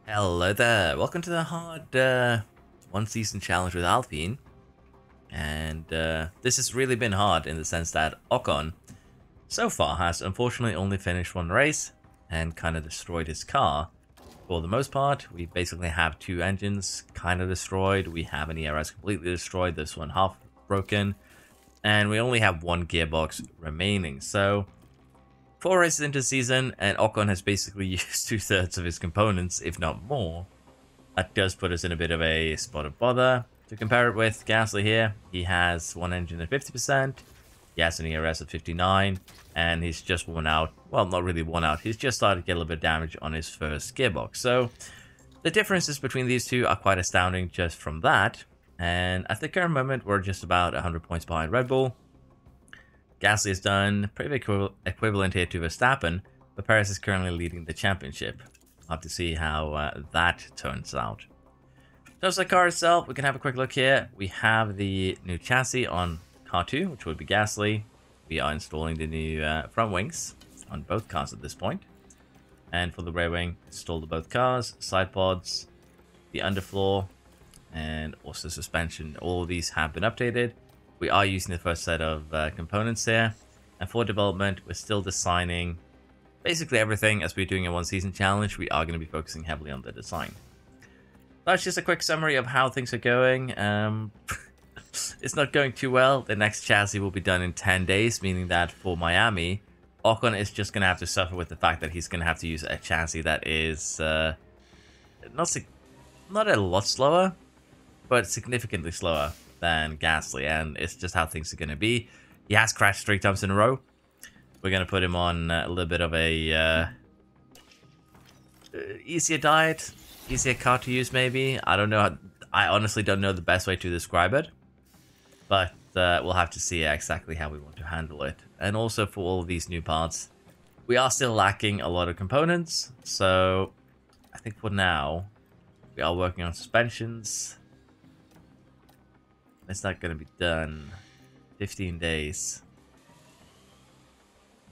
Hello there, welcome to the hard one season challenge with Alpine. And this has really been hard in the sense that Ocon so far has unfortunately only finished one race and kind of destroyed his car. For the most part, we basically have two engines kind of destroyed, we have an ERS completely destroyed, this one half broken, and we only have one gearbox remaining. So 4 races into the season, and Ocon has basically used 2/3 of his components, if not more. That does put us in a bit of a spot of bother. To compare it with Gasly here, he has one engine at 50%, he has an ERS at 59, and he's just worn out. Well, not really worn out, he's just started to get a little bit of damage on his first gearbox. So the differences between these two are quite astounding just from that. And at the current moment, we're just about 100 points behind Red Bull. Gasly has done pretty equivalent here to Verstappen, but Perez is currently leading the championship. We'll have to see how that turns out. In terms of the car itself, we can have a quick look here. We have the new chassis on car 2, which would be Gasly. We are installing the new front wings on both cars at this point. And for the rear wing, installed both cars, side pods, the underfloor, and also suspension. All of these have been updated. We are using the first set of components here, and for development, we're still designing basically everything. As we're doing a one season challenge, we are going to be focusing heavily on the design. That's just a quick summary of how things are going. It's not going too well. The next chassis will be done in 10 days, meaning that for Miami, Ocon is just going to have to suffer with the fact that he's going to have to use a chassis that is not a lot slower, but significantly slower than Gasly, and it's just how things are going to be. He has crashed 3 times in a row. We're going to put him on a little bit of a easier diet, easier car to use maybe. I don't know. I honestly don't know the best way to describe it, but we'll have to see exactly how we want to handle it. And also for all of these new parts, we are still lacking a lot of components, so I think for now we are working on suspensions. It's not going to be done 15 days.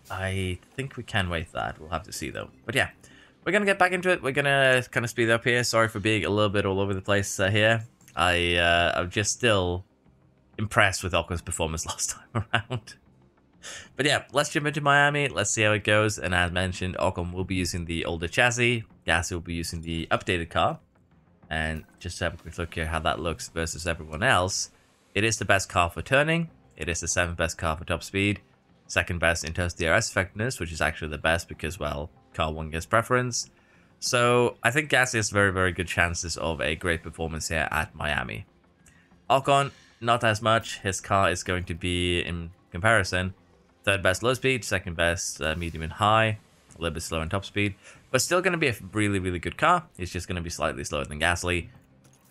I think we can wait that. We'll have to see though. But yeah, we're going to get back into it. We're going to kind of speed up here. Sorry for being a little bit all over the place here. I'm just still impressed with Ocon's performance last time around. But yeah, let's jump into Miami. Let's see how it goes. And as mentioned, Ocon will be using the older chassis. Gasly will be using the updated car. And just to have a quick look here how that looks versus everyone else. It is the best car for turning. It is the 7th best car for top speed. 2nd best in terms of DRS effectiveness, which is actually the best because, well, car 1 gets preference. So I think Gasly has very, very good chances of a great performance here at Miami. Ocon, not as much. His car is going to be, in comparison, 3rd best low speed, 2nd best medium and high, a little bit slower in top speed, but still going to be a really, really good car. It's just going to be slightly slower than Gasly.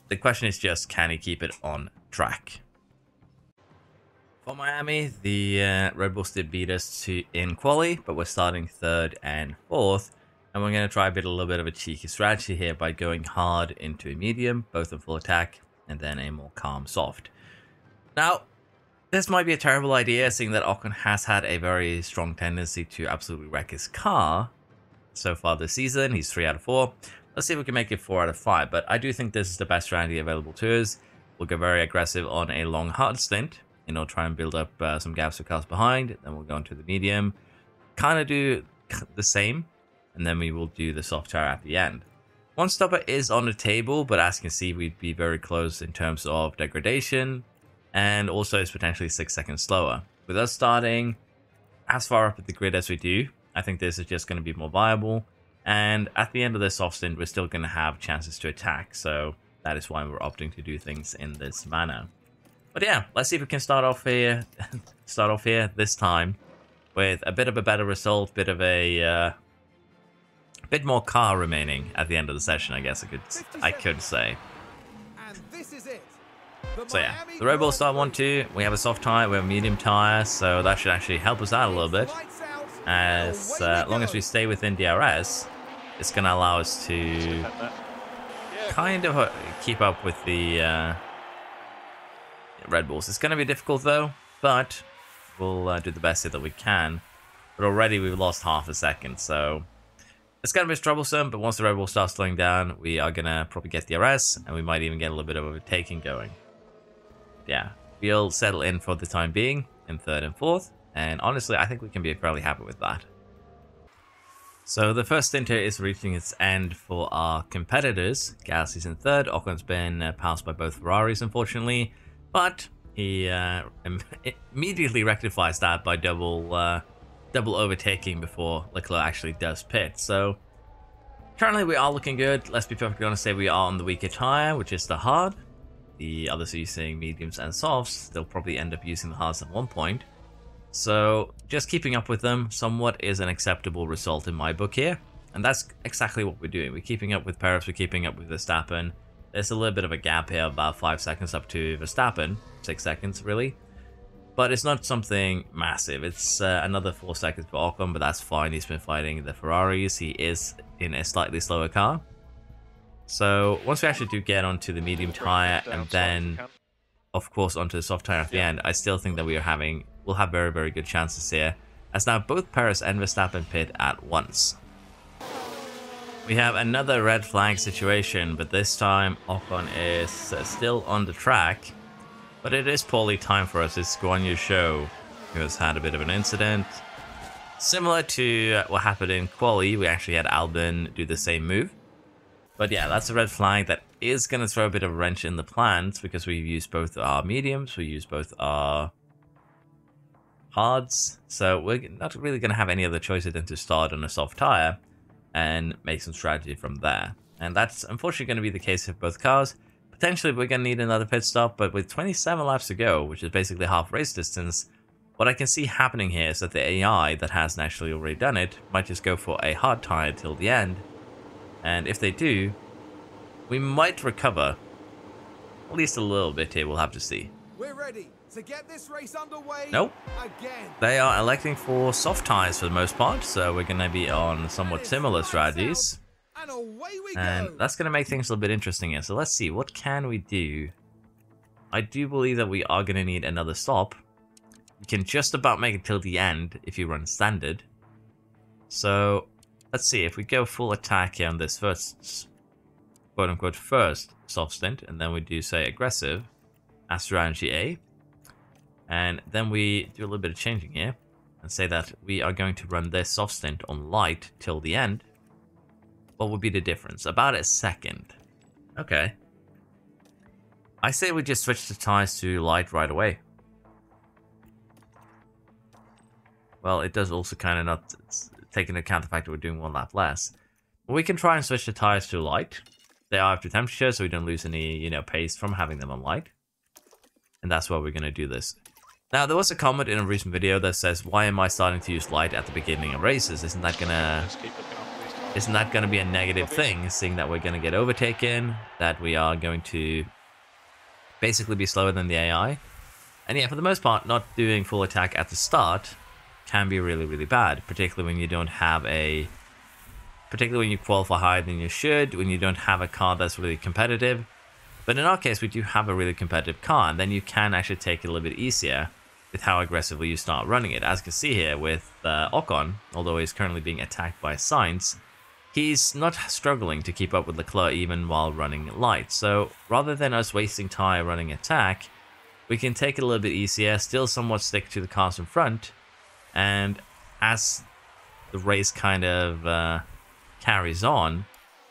The question is just, can he keep it on track? For Miami, the Red Bulls did beat us in quali, but we're starting 3rd and 4th, and we're going to try a little bit of a cheeky strategy here by going hard into a medium, both in full attack, and then a more calm soft. Now, this might be a terrible idea, seeing that Ocon has had a very strong tendency to absolutely wreck his car so far this season. He's 3 out of 4. Let's see if we can make it 4 out of 5, but I do think this is the best strategy available to us. We'll go very aggressive on a long hard stint. You know, try and build up some gaps for cars behind. Then we'll go into the medium. Kind of do the same. And then we will do the soft tire at the end. One stopper is on the table, but as you can see, we'd be very close in terms of degradation. And also it's potentially 6 seconds slower. With us starting as far up at the grid as we do, I think this is just going to be more viable. And at the end of this soft stint, we're still going to have chances to attack. So that is why we're opting to do things in this manner. But yeah, let's see if we can start off here this time with a bit of a better result, bit of a bit more car remaining at the end of the session, I guess I could say. And this is it. So yeah, the Red Bull start 1-2. We have a soft tire, we have a medium tire, so that should actually help us out a little bit. As long as we stay within DRS, it's going to allow us to kind of keep up with the Red Bulls. It's going to be difficult though, but we'll do the best here that we can. But already we've lost half a second, so It's going to be troublesome, but once the Red Bull starts slowing down, we are going to probably get the RS, and we might even get a little bit of overtaking going. Yeah, we'll settle in for the time being in 3rd and 4th, and honestly, I think we can be fairly happy with that. So the first stint here is reaching its end for our competitors. Gasly's in 3rd, Ocon's been passed by both Ferraris, unfortunately, but he immediately rectifies that by double overtaking before Leclerc actually does pit. So currently we are looking good. Let's be perfectly honest, say we are on the weaker tire, which is the hard. The others are using mediums and softs. They'll probably end up using the hards at one point. So just keeping up with them somewhat is an acceptable result in my book here. And that's exactly what we're doing. We're keeping up with Perez, we're keeping up with Verstappen. There's a little bit of a gap here, about 5 seconds up to Verstappen. 6 seconds, really. But it's not something massive. It's another 4 seconds for Ocon, but that's fine. He's been fighting the Ferraris. He is in a slightly slower car. So once we actually do get onto the medium tire and then, of course, onto the soft tire at the end, I still think that we'll have very, very good chances here. As now both Perez and Verstappen pit at once. We have another red flag situation, but this time Ocon is still on the track. But it is poorly timed for us. It's Guan Yu Zhou who has had a bit of an incident. Similar to what happened in Quali, we actually had Alpine do the same move. But yeah, that's a red flag that is going to throw a bit of a wrench in the plans because we use both our mediums, we use both our hards. So we're not really going to have any other choice than to start on a soft tire and make some strategy from there. And that's unfortunately going to be the case for both cars. Potentially we're going to need another pit stop, but with 27 laps to go, which is basically half race distance, what I can see happening here is that the AI that has naturally already done it might just go for a hard tire till the end. And if they do, we might recover at least a little bit here. We'll have to see. We're ready to get this race underway. Nope. Again. They are electing for soft tires for the most part, so we're going to be on somewhat similar strategies. And away we And go. that's going to make things a little bit interesting here. So let's see, what can we do? I do believe that we are going to need another stop. You can just about make it till the end if you run standard. So let's see, if we go full attack here on this first, quote-unquote, first soft stint, and then we do, say, aggressive as strategy A. And then we do a little bit of changing here and say that we are going to run this soft stint on light till the end. What would be the difference? About a second. Okay. I say we just switch the tires to light right away. Well, it does also kind of not take into account the fact that we're doing 1 lap less. But we can try and switch the tires to light. They are up to temperature, so we don't lose any, pace from having them on light. And that's why we're going to do this. Now, there was a comment in a recent video that says, why am I starting to use light at the beginning of races? Isn't that gonna be a negative thing, seeing that we're gonna get overtaken, that we are going to basically be slower than the AI? And yeah, for the most part, not doing full attack at the start can be really, really bad, particularly when you don't have particularly when you qualify higher than you should, when you don't have a car that's really competitive. But in our case, we do have a really competitive car, and then you can actually take it a little bit easier with how aggressively you start running it. As you can see here with Ocon, although he's currently being attacked by Sainz, he's not struggling to keep up with Leclerc even while running light. So rather than us wasting time running attack, we can take it a little bit easier, still somewhat stick to the cars in front, and as the race kind of carries on,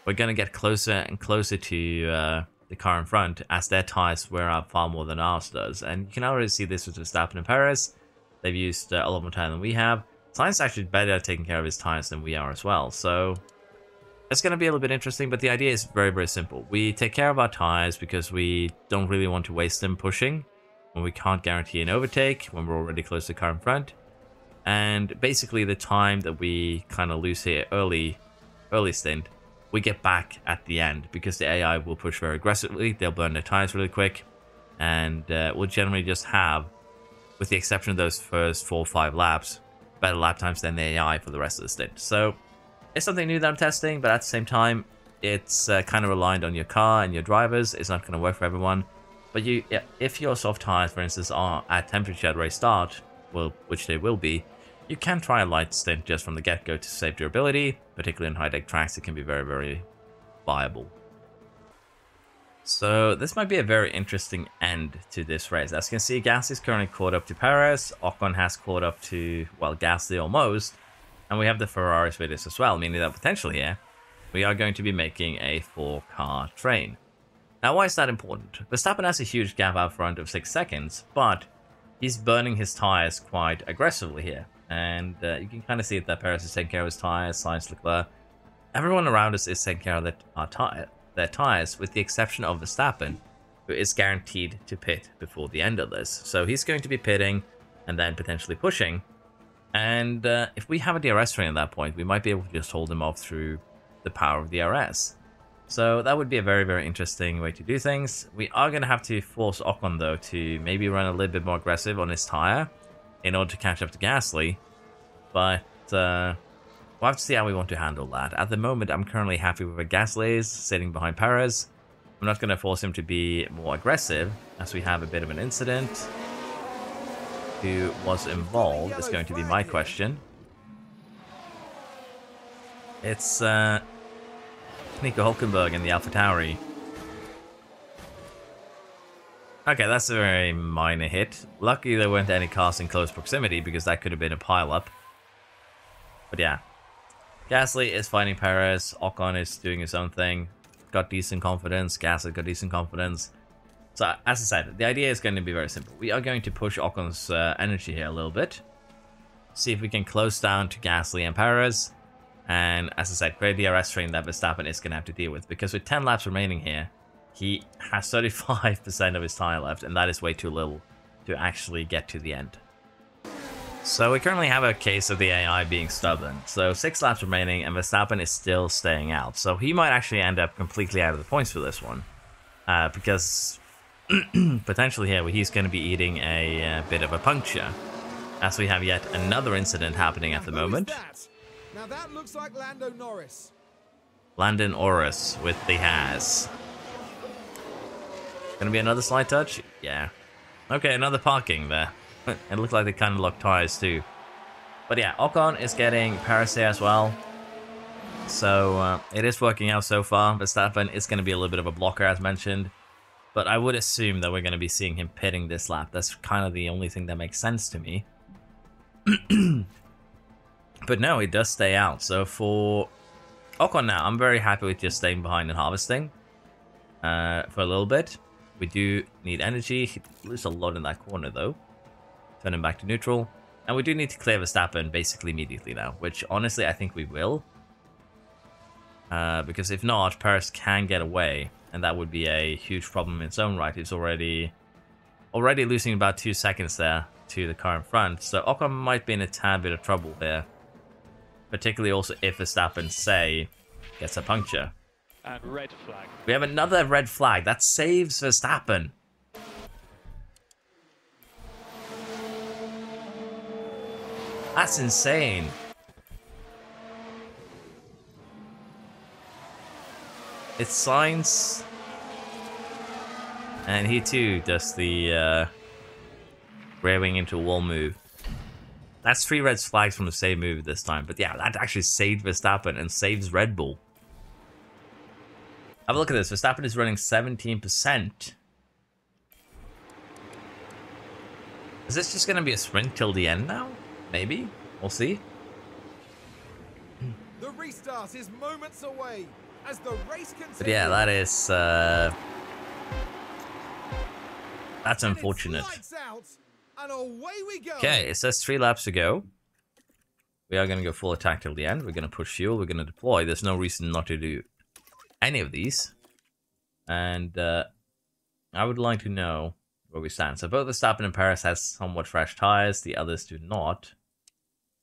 we're going to get closer and closer to the car in front as their tires wear out far more than ours does. And you can already see this with Verstappen and Perez. They've used a lot more time than we have. Sainz actually better at taking care of his tires than we are as well. So it's going to be a little bit interesting, but the idea is very, very simple. We take care of our tires because we don't really want to waste them pushing when we can't guarantee an overtake, when we're already close to the car in front. And basically the time that we kind of lose here early stint, we get back at the end because the AI will push very aggressively. They'll burn their tires really quick, and we'll generally just have, with the exception of those first 4 or 5 laps, better lap times than the AI for the rest of the stint. So it's something new that I'm testing, but at the same time, it's kind of reliant on your car and your drivers. It's not going to work for everyone. But if your soft tires, for instance, are at temperature at race start, well, which they will be, You can try a light stint just from the get-go to save durability, particularly on high-tech tracks. It can be very, very viable. So this might be a very interesting end to this race. As you can see, Gasly is currently caught up to Perez. Ocon has caught up to, well, Gasly almost. And we have the Ferraris with us as well, meaning that potentially here, we are going to be making a 4-car train. Now, why is that important? Verstappen has a huge gap out front of 6 seconds, but he's burning his tires quite aggressively here. And you can kind of see that Perez is taking care of his tires, Sainz, Leclerc. Everyone around us is taking care of their tires, with the exception of Verstappen, who is guaranteed to pit before the end of this. So he's going to be pitting and then potentially pushing. And if we have a DRS train at that point, we might be able to just hold him off through the power of DRS. So that would be a very, very interesting way to do things. We are going to have to force Ocon, though, to maybe run a little bit more aggressive on his tire in order to catch up to Gasly. But we'll have to see how we want to handle that. At the moment, I'm currently happy with where Gasly is, sitting behind Perez. I'm not going to force him to be more aggressive, as we have a bit of an incident. Who was involved is going to be my question. It's Nico Hulkenberg in the AlphaTauri. Okay, that's a very minor hit. Luckily there weren't any cars in close proximity, because that could have been a pile-up. But yeah. Gasly is fighting Perez. Ocon is doing his own thing. Got decent confidence. Gasly got decent confidence. So, as I said, the idea is going to be very simple. We are going to push Ocon's energy here a little bit. See if we can close down to Gasly and Perez. And, as I said, create the DRS train that Verstappen is going to have to deal with. Because with 10 laps remaining here, he has 35% of his tire left. And that is way too little to actually get to the end. So, we currently have a case of the AI being stubborn. So, 6 laps remaining and Verstappen is still staying out. So, he might actually end up completely out of the points for this one. Because potentially here he's going to be eating a bit of a puncture, as we have yet another incident happening at the moment. Now that looks like Lando Norris. Landon Norris with the Haas. Gonna be another slight touch? Yeah. Okay, another parking there. It looked like they kind of locked tires too. But yeah, Ocon is getting Perez here as well. So it is working out so far. Verstappen is going to be a little bit of a blocker, as mentioned. But I would assume that we're going to be seeing him pitting this lap. That's kind of the only thing that makes sense to me. But no, he does stay out. So for Ocon now, I'm very happy with just staying behind and harvesting for a little bit. We do need energy. He loses a lot in that corner though. Turn him back to neutral. And we do need to clear Verstappen basically immediately now, which honestly I think we will. Because if not, Perez can get away. And that would be a huge problem in its own right. He's already losing about 2 seconds there to the car in front. So Ocon might be in a tad bit of trouble here. Particularly also if Verstappen, say, gets a puncture. And red flag. We have another red flag. That saves Verstappen. That's insane. It's Sainz. And he too does the rear wing into a wall move. That's 3 red flags from the same move this time. But yeah, that actually saved Verstappen and saves Red Bull. Have a look at this. Verstappen is running 17%. Is this just going to be a sprint till the end now? Maybe. We'll see. The restart is moments away as the race continues. But yeah, that is that's unfortunate. And away we go. Okay, it says 3 laps to go. We are going to go full attack till the end. We're going to push fuel. We're going to deploy. There's no reason not to do any of these. And I would like to know where we stand. So both Verstappen and Perez has somewhat fresh tires. The others do not.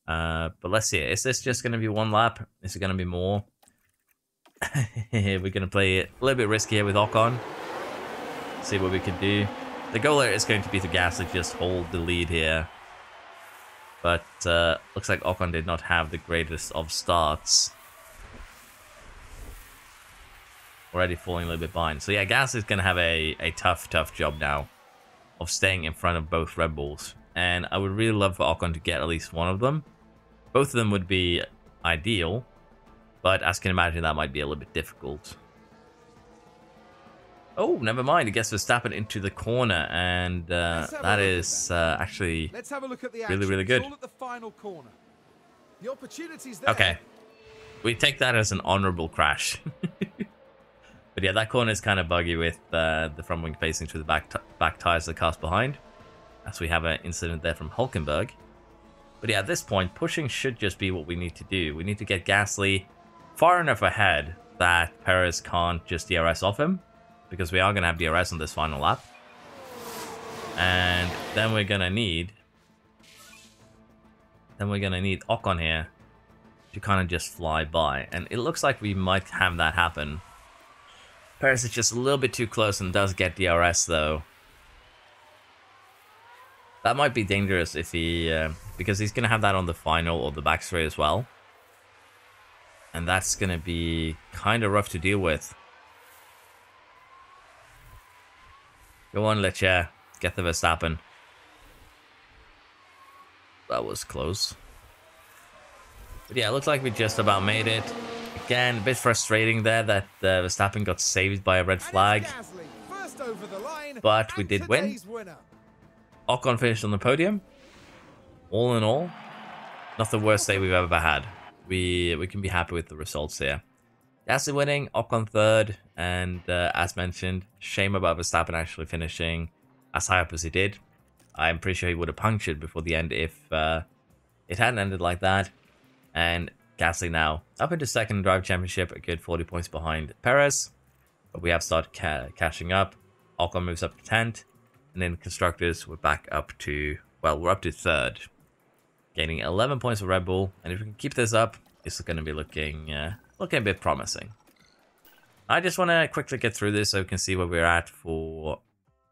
But let's see. Is this just going to be 1 lap? Is it going to be more? We're going to play it a little bit risky here with Ocon. See what we can do. The goal here is going to be to Gasly just hold the lead here. But looks like Ocon did not have the greatest of starts. Already falling a little bit behind. So yeah, Gasly's going to have a tough job now of staying in front of both Red Bulls. And I would really love for Ocon to get at least one of them. Both of them would be ideal, but as you can imagine, that might be a little bit difficult. Oh, never mind. It gets Verstappen into the corner, and that is actually Let's have a look at the really, really good. It's all at the final corner. The opportunity's there. Okay. We take that as an honorable crash. But yeah, that corner is kind of buggy with the front wing facing through the back tires of the cars behind, as we have an incident there from Hulkenberg. But yeah, at this point, pushing should just be what we need to do. We need to get Gasly far enough ahead that Perez can't just DRS off him, because we are going to have DRS on this final lap. And then we're going to need Ocon here to kind of just fly by. And it looks like we might have that happen. Perez is just a little bit too close and does get DRS though. That might be dangerous if he, because he's going to have that on the final or the back straight as well. And that's going to be kind of rough to deal with. Go on, Leclerc. Get the Verstappen. That was close. But yeah, it looks like we just about made it. Again, a bit frustrating there that Verstappen got saved by a red flag. But we did win. Ocon finished on the podium. All in all, not the worst day we've ever had. We can be happy with the results here. Gasly winning, Ocon third, and as mentioned, shame about Verstappen actually finishing as high up as he did. I'm pretty sure he would have punctured before the end if it hadn't ended like that. And Gasly now up into second drive championship, a good 40 points behind Perez. But we have started catching up. Ocon moves up to 10th. And then constructors, we're back up to, well, we're up to third. Gaining 11 points for Red Bull. And if we can keep this up, it's going to be looking a bit promising. I just want to quickly get through this so we can see where we're at for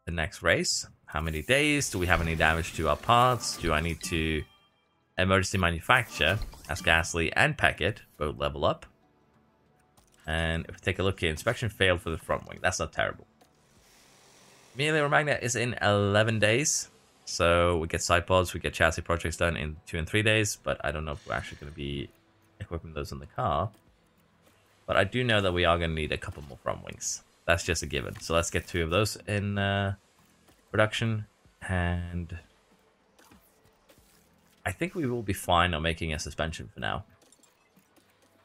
the next race. How many days? Do we have any damage to our parts? Do I need to emergency manufacture as Gasly and Packett both level up? And if we take a look here, inspection failed for the front wing. That's not terrible. Amelia Romagna is in 11 days. So we get side pods, we get chassis projects done in 2 and 3 days. But I don't know if we're actually going to be equipping those in the car. But I do know that we are going to need a couple more front wings. That's just a given. So let's get 2 of those in production. And I think we will be fine on making a suspension for now.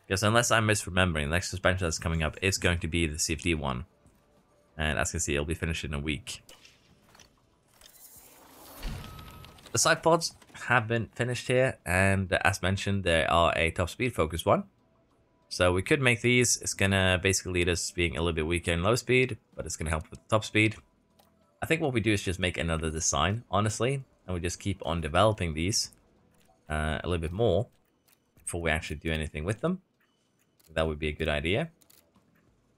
Because unless I'm misremembering, the next suspension that's coming up is going to be the CFD one. And as you can see, it'll be finished in a week. The side pods have been finished here. And as mentioned, they are a top speed focused one. So we could make these. It's going to basically lead us being a little bit weaker in low speed. But it's going to help with top speed. I think what we do is just make another design, honestly. And we just keep on developing these a little bit more before we actually do anything with them. That would be a good idea.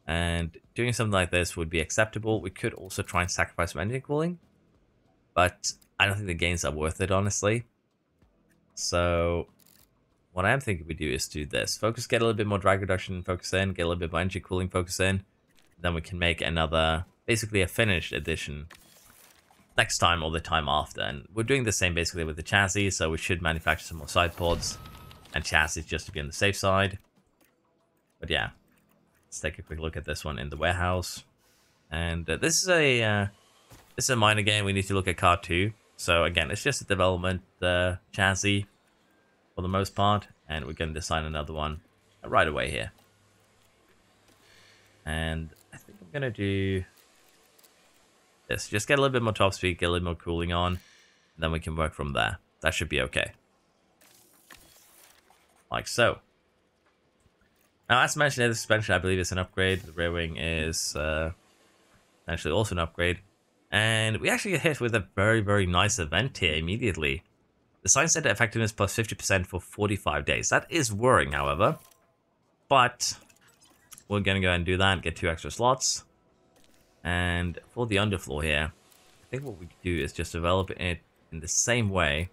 And doing something like this would be acceptable. We could also try and sacrifice some engine cooling. But I don't think the gains are worth it, honestly. So what I'm thinking we do is do this. Focus, get a little bit more drag reduction focus in. Get a little bit more engine cooling focus in. Then we can make another, basically a finished edition next time or the time after. And we're doing the same basically with the chassis. So we should manufacture some more side pods and chassis just to be on the safe side. But yeah, let's take a quick look at this one in the warehouse. And this is a minor game. We need to look at car 2. So again, it's just a development chassis for the most part. And we're going to design another one right away here. And I think I'm going to do this. Just get a little bit more top speed, get a little more cooling on. And then we can work from there. That should be okay. Like so. Now, as mentioned, the suspension, I believe, is an upgrade. The rear wing is actually also an upgrade. And we actually get hit with a very, very nice event here immediately. The Science Center effectiveness plus 50% for 45 days. That is worrying, however. But we're going to go ahead and do that and get 2 extra slots. And for the underfloor here, I think what we do is just develop it in the same way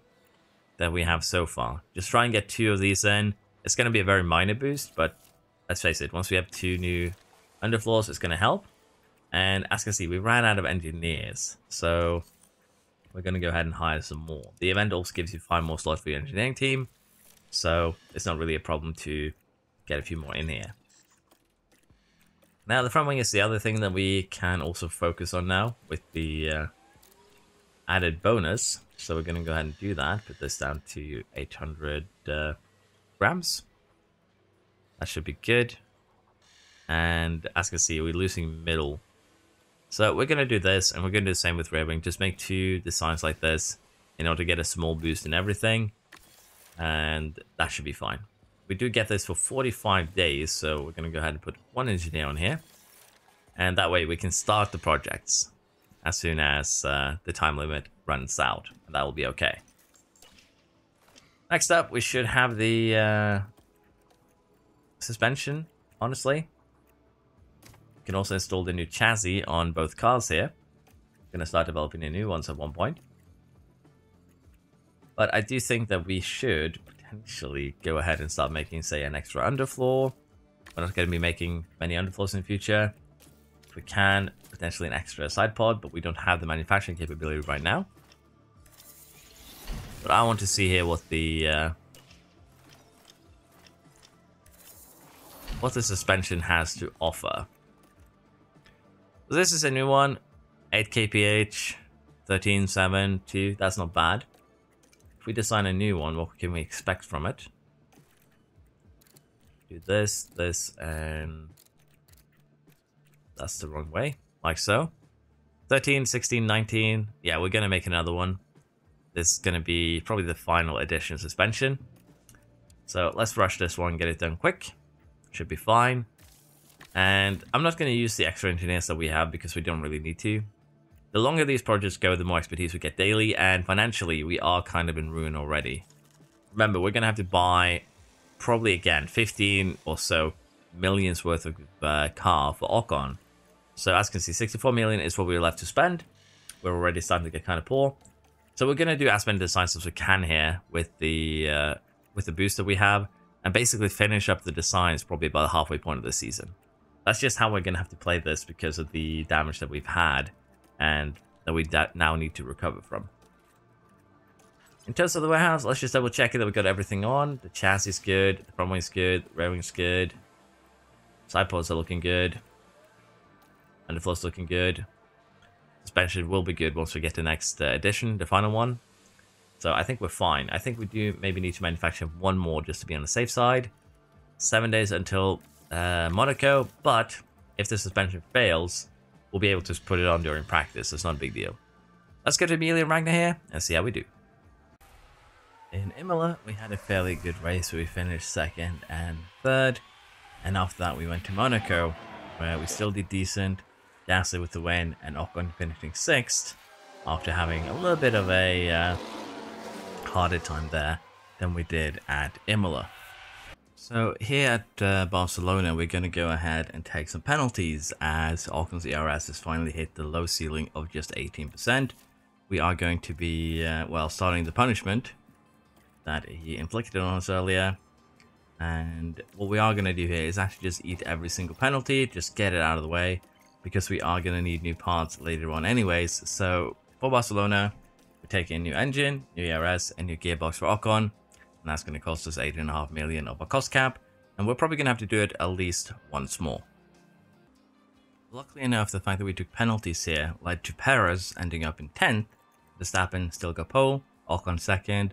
that we have so far. Just try and get 2 of these in. It's going to be a very minor boost, but let's face it, once we have 2 new underfloors, it's going to help. And as you can see, we ran out of engineers. So we're going to go ahead and hire some more. The event also gives you 5 more slots for your engineering team. So it's not really a problem to get a few more in here. Now the front wing is the other thing that we can also focus on now with the added bonus. So we're going to go ahead and do that. Put this down to 800 grams. That should be good. And as you can see, we're losing middle. So we're going to do this, and we're going to do the same with rear wing. Just make 2 designs like this in order to get a small boost in everything. And that should be fine. We do get this for 45 days, so we're going to go ahead and put 1 engineer on here. And that way we can start the projects as soon as the time limit runs out. And that will be okay. Next up, we should have the suspension, honestly. We can also install the new chassis on both cars here. Going to start developing the new ones at one point. But I do think that we should potentially go ahead and start making, say, an extra underfloor. We're not going to be making many underfloors in the future. If we can, potentially an extra side pod, but we don't have the manufacturing capability right now. But I want to see here what the suspension has to offer. So this is a new one, 8 kph, 13.7.2. That's not bad. If we design a new one, what can we expect from it? Do this, and that's the wrong way, like so. 13, 16, 19. Yeah, we're going to make another one. This is going to be probably the final edition suspension. So let's rush this one and get it done quick. Should be fine. And I'm not going to use the extra engineers that we have because we don't really need to. The longer these projects go, the more expertise we get daily, and financially, we are kind of in ruin already. Remember, we're going to have to buy, probably again, 15 or so millions worth of car for Ocon. So as you can see, 64 million is what we're left to spend. We're already starting to get kind of poor. So we're going to do as many designs as we can here with the boost that we have, and basically finish up the designs probably by the halfway point of the season. That's just how we're going to have to play this because of the damage that we've had and that we now need to recover from. In terms of the warehouse, let's just double check that we've got everything on. The chassis is good, the front wing's good, the rear wing's good, side pods are looking good, underfloor's looking good. Suspension will be good once we get the next edition, the final one. So I think we're fine. I think we do maybe need to manufacture 1 more just to be on the safe side. 7 days until Monaco, but if the suspension fails, we'll be able to put it on during practice. It's not a big deal. Let's go to Emilia and Ragnar here and see how we do. In Imola, we had a fairly good race where we finished 2nd and 3rd. And after that, we went to Monaco, where we still did decent. Gasly with the win, and Ocon finishing 6th after having a little bit of a harder time there than we did at Imola. So here at Barcelona, we're going to go ahead and take some penalties as Ocon's ERS has finally hit the low ceiling of just 18%. We are going to be, starting the punishment that he inflicted on us earlier. And what we are going to do here is actually just eat every single penalty, just get it out of the way, because we are going to need new parts later on anyways. So for Barcelona, we're taking a new engine, new ERS, and new gearbox for Ocon. And that's going to cost us 8.5 million of our cost cap. And we're probably going to have to do it at least once more. Luckily enough, the fact that we took penalties here led to Perez ending up in 10th. Verstappen still got pole, Ocon 2nd.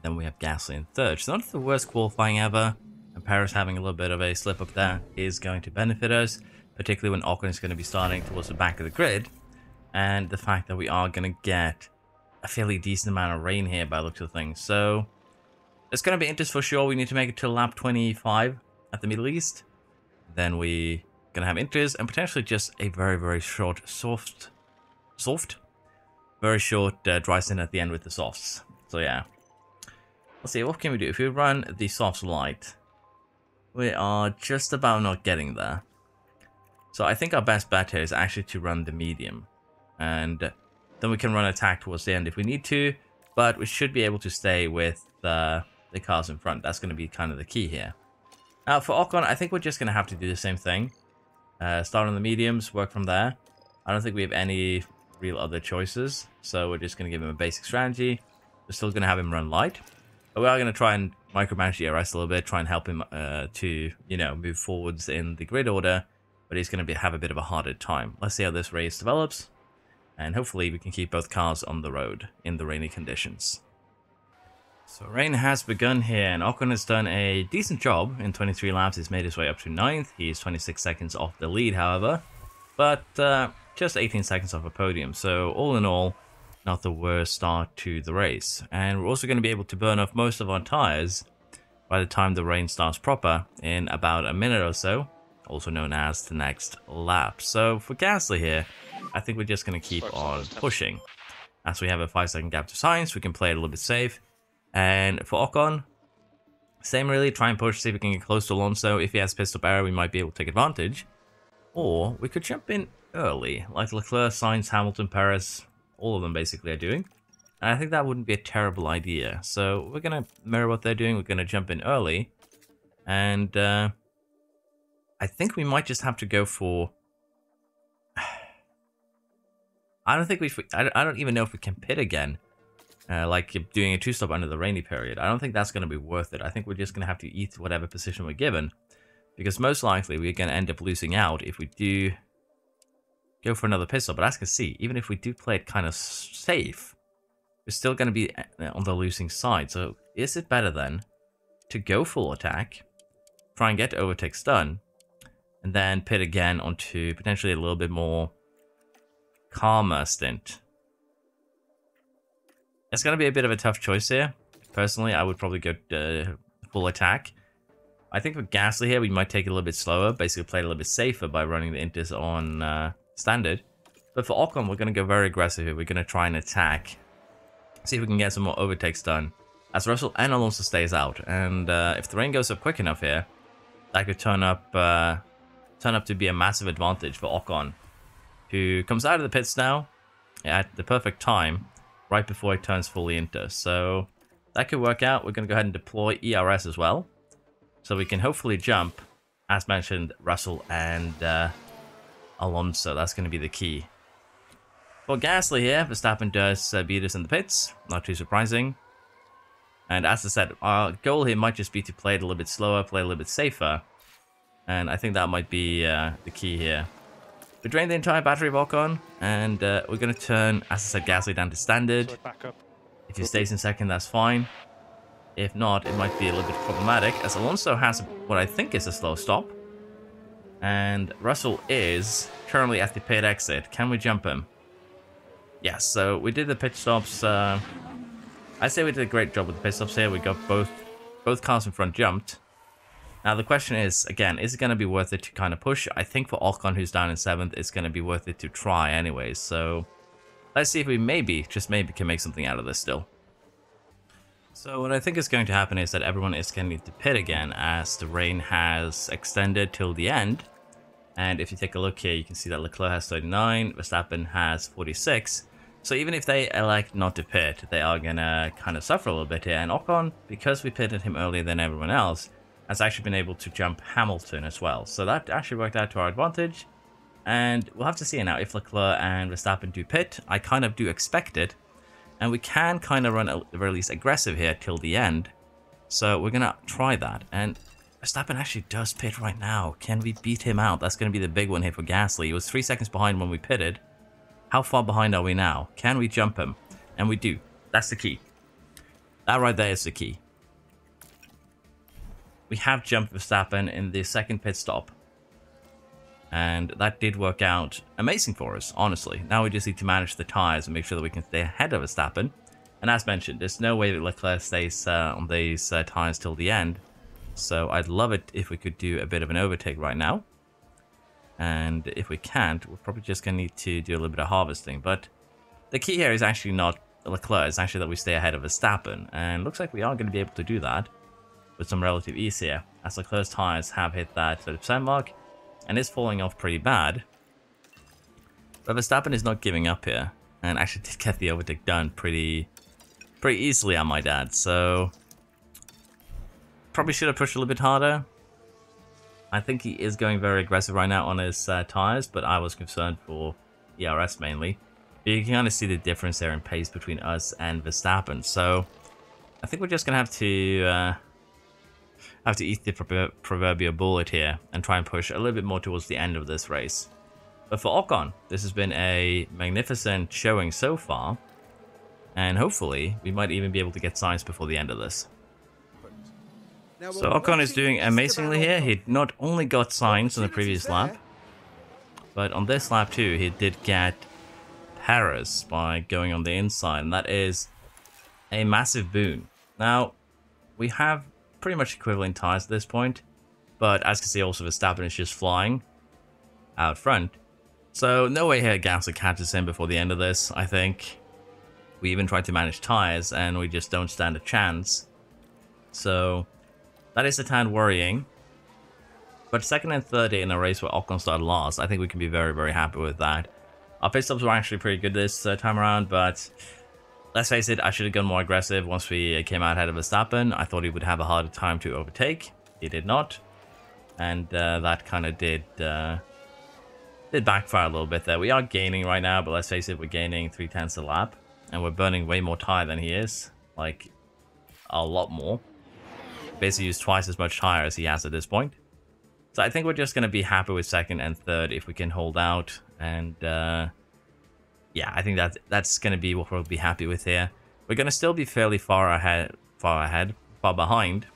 Then we have Gasly in 3rd. So not the worst qualifying ever. And Perez having a little bit of a slip up there is going to benefit us, particularly when Ocon is going to be starting towards the back of the grid. And the fact that we are going to get a fairly decent amount of rain here by the looks of things. So it's going to be interesting for sure. We need to make it to lap 25 at the Middle East. Then we going to have inters and potentially just a very, very short very short dry stint at the end with the softs. So yeah. Let's see, what can we do? If we run the softs light, we are just about not getting there. So I think our best bet here is actually to run the medium. And then we can run attack towards the end if we need to. But we should be able to stay with the cars in front. That's going to be kind of the key here. Now for Ocon, I think we're just going to have to do the same thing. Start on the mediums, work from there. I don't think we have any real other choices. So we're just going to give him a basic strategy. We're still going to have him run light. But we are going to try and micromanage the ERS a little bit, try and help him to, you know, move forwards in the grid order. But he's going to have a bit of a harder time. Let's see how this race develops. And hopefully we can keep both cars on the road in the rainy conditions. So rain has begun here, and Ocon has done a decent job. In 23 laps, he's made his way up to 9th. He's 26 seconds off the lead, however. But just 18 seconds off a podium. So all in all, not the worst start to the race. And we're also going to be able to burn off most of our tires by the time the rain starts proper in about a minute or so. Also known as the next lap. So for Gasly here, I think we're just going to keep on pushing. As we have a 5-second gap to Sainz, we can play it a little bit safe. And for Ocon, same really, try and push, see if we can get close to Alonso. If he has pit stop error, we might be able to take advantage. Or we could jump in early, like Leclerc, Sainz, Hamilton, Perez, all of them basically are doing. And I think that wouldn't be a terrible idea. So we're going to mirror what they're doing, we're going to jump in early. And I think we might just have to go for... I don't even know if we can pit again. Like doing a 2-stop under the rainy period. I don't think that's going to be worth it. I think we're just going to have to eat whatever position we're given. Because most likely we're going to end up losing out if we do go for another pit stop. But as you can see, even if we do play it kind of safe, we're still going to be on the losing side. So is it better then to go full attack, try and get overtakes done, and then pit again onto potentially a little bit more calmer stint? It's going to be a bit of a tough choice here. Personally, I would probably go full attack. I think for Gasly here, we might take it a little bit slower. Basically play it a little bit safer by running the inters on standard. But for Ocon, we're going to go very aggressive here. We're going to try and attack. See if we can get some more overtakes done. As Russell and Alonso stays out. And if the rain goes up quick enough here, that could turn up to be a massive advantage for Ocon, who comes out of the pits now at the perfect time, right before it turns fully into. So that could work out. We're going to go ahead and deploy ERS as well. So we can hopefully jump, as mentioned, Russell and Alonso. That's going to be the key. For Gasly here, Verstappen does beat us in the pits. Not too surprising. And as I said, our goal here might just be to play it a little bit slower, play a little bit safer. And I think that might be the key here. We drained the entire battery of Ocon, and we're going to turn, as I said, Gasly down to standard. If he stays in second, that's fine. If not, it might be a little bit problematic, as Alonso has what I think is a slow stop. And Russell is currently at the pit exit. Can we jump him? Yes, so we did the pit stops. I'd say we did a great job with the pit stops here. We got both cars in front jumped. Now the question is, again, is it going to be worth it to kind of push? I think for Ocon, who's down in 7th, it's going to be worth it to try anyways. So let's see if we maybe, just maybe, can make something out of this still. So what I think is going to happen is that everyone is going to need to pit again, as the rain has extended till the end. And if you take a look here, you can see that Leclerc has 39, Verstappen has 46. So even if they elect not to pit, they are going to kind of suffer a little bit here. And Ocon, because we pitted him earlier than everyone else, has actually been able to jump Hamilton as well. So that actually worked out to our advantage. And we'll have to see now if Leclerc and Verstappen do pit. I kind of do expect it. And we can kind of run at the very least aggressive here till the end. So we're going to try that. And Verstappen actually does pit right now. Can we beat him out? That's going to be the big one here for Gasly. He was 3 seconds behind when we pitted. How far behind are we now? Can we jump him? And we do. That's the key. That right there is the key. We have jumped Verstappen in the second pit stop. And that did work out amazing for us, honestly. Now we just need to manage the tyres and make sure that we can stay ahead of Verstappen. And as mentioned, there's no way that Leclerc stays on these tyres till the end. So I'd love it if we could do a bit of an overtake right now. And if we can't, we're probably just going to need to do a little bit of harvesting. But the key here is actually not Leclerc, it's actually that we stay ahead of Verstappen. And it looks like we are going to be able to do that with some relative ease here, as Leclerc's tyres have hit that 30% mark and is falling off pretty bad. But Verstappen is not giving up here, and actually did get the overtake done pretty easily, I might add. So probably should have pushed a little bit harder. I think he is going very aggressive right now on his tyres, but I was concerned for ERS mainly. But you can kind of see the difference there in pace between us and Verstappen. So I think we're just gonna have to eat the proverbial bullet here and try and push a little bit more towards the end of this race. But for Ocon, this has been a magnificent showing so far, and hopefully we might even be able to get Sainz before the end of this. So Ocon is doing amazingly here. He not only got Sainz on the previous lap, but on this lap too, he did get Perez by going on the inside, and that is a massive boon. Now, we have pretty much equivalent tires at this point, but as you can see, also Verstappen is just flying out front. So no way here Gasly catches him before the end of this, I think. We even tried to manage tires, and we just don't stand a chance. So that is a tad worrying. But second and third in a race where Ocon started last, I think we can be very, very happy with that. Our pit stops were actually pretty good this time around, but let's face it, I should have gone more aggressive once we came out ahead of Verstappen. I thought he would have a harder time to overtake. He did not. And that kind of did backfire a little bit there. We are gaining right now, but let's face it, we're gaining 0.3 a lap. And we're burning way more tire than he is. Like, a lot more. Basically used twice as much tire as he has at this point. So I think we're just going to be happy with second and third if we can hold out. And yeah, I think that's going to be what we'll be happy with here. We're going to still be fairly far behind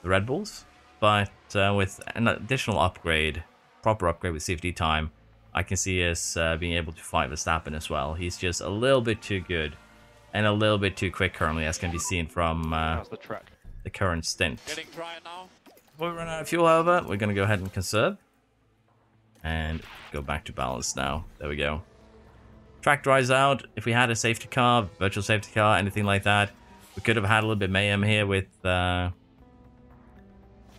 the Red Bulls. But with an additional upgrade, proper upgrade with safety time, I can see us being able to fight Verstappen as well. He's just a little bit too good and a little bit too quick currently, as can be seen from the current stint. Getting dry now. Before we run out of fuel, however, we're going to go ahead and conserve. And go back to balance now. There we go. Track dries out. If we had a safety car, virtual safety car, anything like that, we could have had a little bit of mayhem here with well,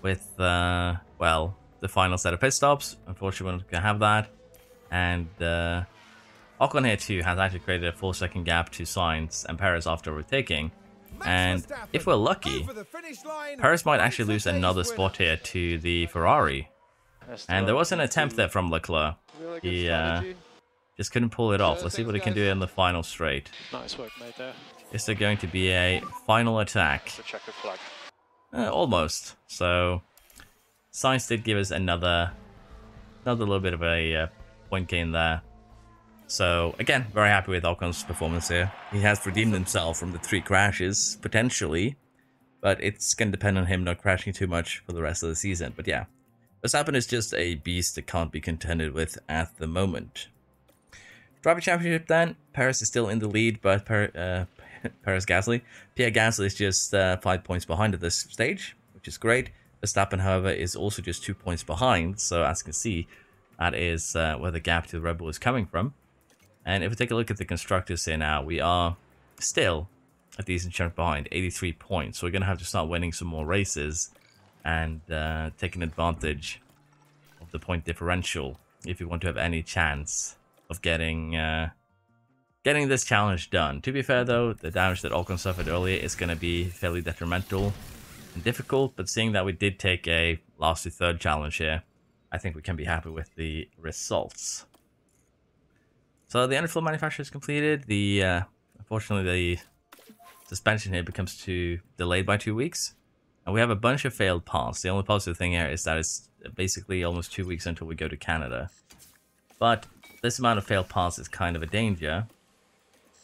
the final set of pit stops. Unfortunately, we're not going to have that. And Ocon here too has actually created a 4-second gap to Sainz and Perez after overtaking. And if we're lucky, Perez might actually lose another spot here to the Ferrari. And there was an attempt there from Leclerc. He just couldn't pull it off. Let's see what he can do in the final straight. Nice work made there. Is there going to be a final attack? The checkered flag. Almost. So Sainz did give us another little bit of a point gain there. So again, very happy with Ocon's performance here. He has redeemed himself from the 3 crashes, potentially, but it's going to depend on him not crashing too much for the rest of the season. But yeah, Verstappen is just a beast that can't be contended with at the moment. Driver Championship then, Perez is still in the lead, but Pierre Gasly is just 5 points behind at this stage, which is great. Verstappen, however, is also just 2 points behind, so as you can see, that is where the gap to the Red Bull is coming from. And if we take a look at the constructors here now, we are still a decent chunk behind, 83 points. So we're going to have to start winning some more races and taking advantage of the point differential if we want to have any chance of getting this challenge done. To be fair though, the damage that Ocon suffered earlier is going to be fairly detrimental and difficult, but seeing that we did take a last to third challenge here, I think we can be happy with the results. So the underfloor manufacture is completed. Unfortunately, the suspension here becomes delayed by 2 weeks. And we have a bunch of failed parts. The only positive thing here is that it's basically almost 2 weeks until we go to Canada. But this amount of failed parts is kind of a danger.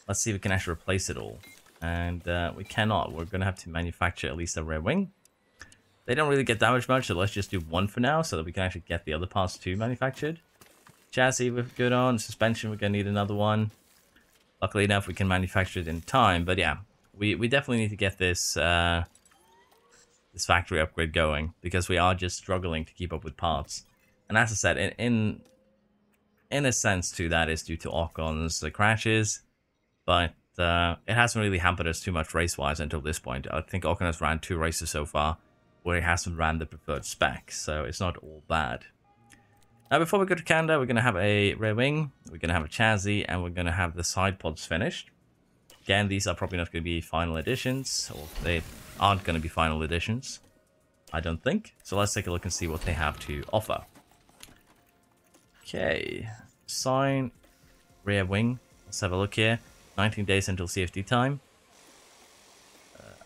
Let's see if we can actually replace it all. And we cannot. We're going to have to manufacture at least a rear wing. They don't really get damaged much, so let's just do one for now so that we can actually get the other parts too manufactured. Chassis we're good on. Suspension, we're going to need another one. Luckily enough, we can manufacture it in time. But yeah, we definitely need to get this this factory upgrade going, because we are just struggling to keep up with parts. And as I said, in a sense too, that is due to Ocon's crashes. But it hasn't really hampered us too much race-wise until this point. I think Ocon has ran 2 races so far where he hasn't ran the preferred spec, so it's not all bad. Now, before we go to Canada, we're going to have a rear wing, we're going to have a chassis, and we're going to have the side pods finished. Again, these are probably not going to be final editions, or they aren't going to be final editions, I don't think. So let's take a look and see what they have to offer. Okay, sign, rear wing. Let's have a look here. 19 days until CFD time.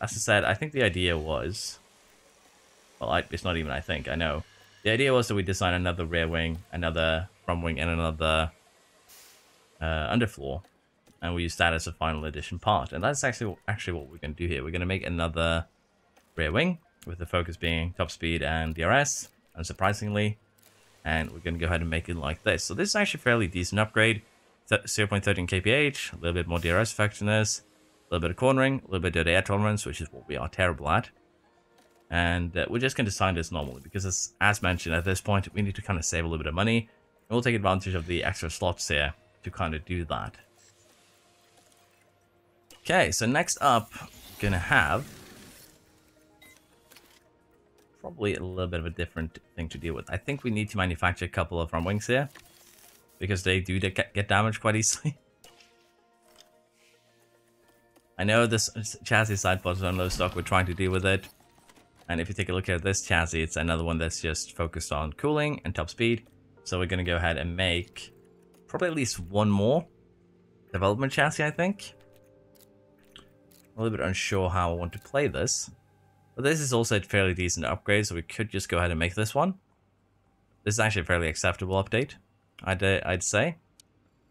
as I said, I think the idea was... Well, it's not even I think, I know. The idea was that we design another rear wing, another front wing, and another underfloor. And we use that as a final edition part. And that's actually what we're going to do here. We're going to make another rear wing, with the focus being top speed and DRS, unsurprisingly. And we're going to go ahead and make it like this. So this is actually a fairly decent upgrade. 0.13 kph, a little bit more DRS effectiveness, a little bit of cornering, a little bit of air tolerance, which is what we are terrible at. And we're just going to design this normally, because as mentioned, at this point, we need to kind of save a little bit of money. And we'll take advantage of the extra slots here to kind of do that. Okay, so next up, we're going to have probably a little bit of a different thing to deal with. I think we need to manufacture a couple of front wings here, because they do get damaged quite easily. I know this chassis side pods are on low stock, we're trying to deal with it. And if you take a look at this chassis, it's another one that's just focused on cooling and top speed. So we're going to go ahead and make probably at least one more development chassis, I think. I'm a little bit unsure how I want to play this. But this is also a fairly decent upgrade, so we could just go ahead and make this one. This is actually a fairly acceptable update, I'd say.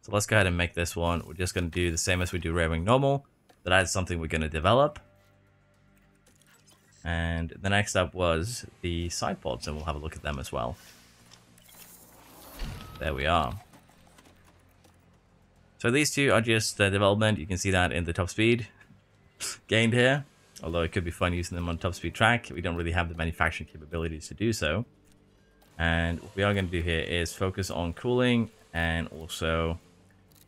So let's go ahead and make this one. We're just going to do the same as we do rear wing normal. But that's something we're going to develop. And the next up was the side pods, and we'll have a look at them as well. There we are. So these two are just development. You can see that in the top speed gained here. Although it could be fun using them on top speed track. We don't really have the manufacturing capabilities to do so. And what we are going to do here is focus on cooling and also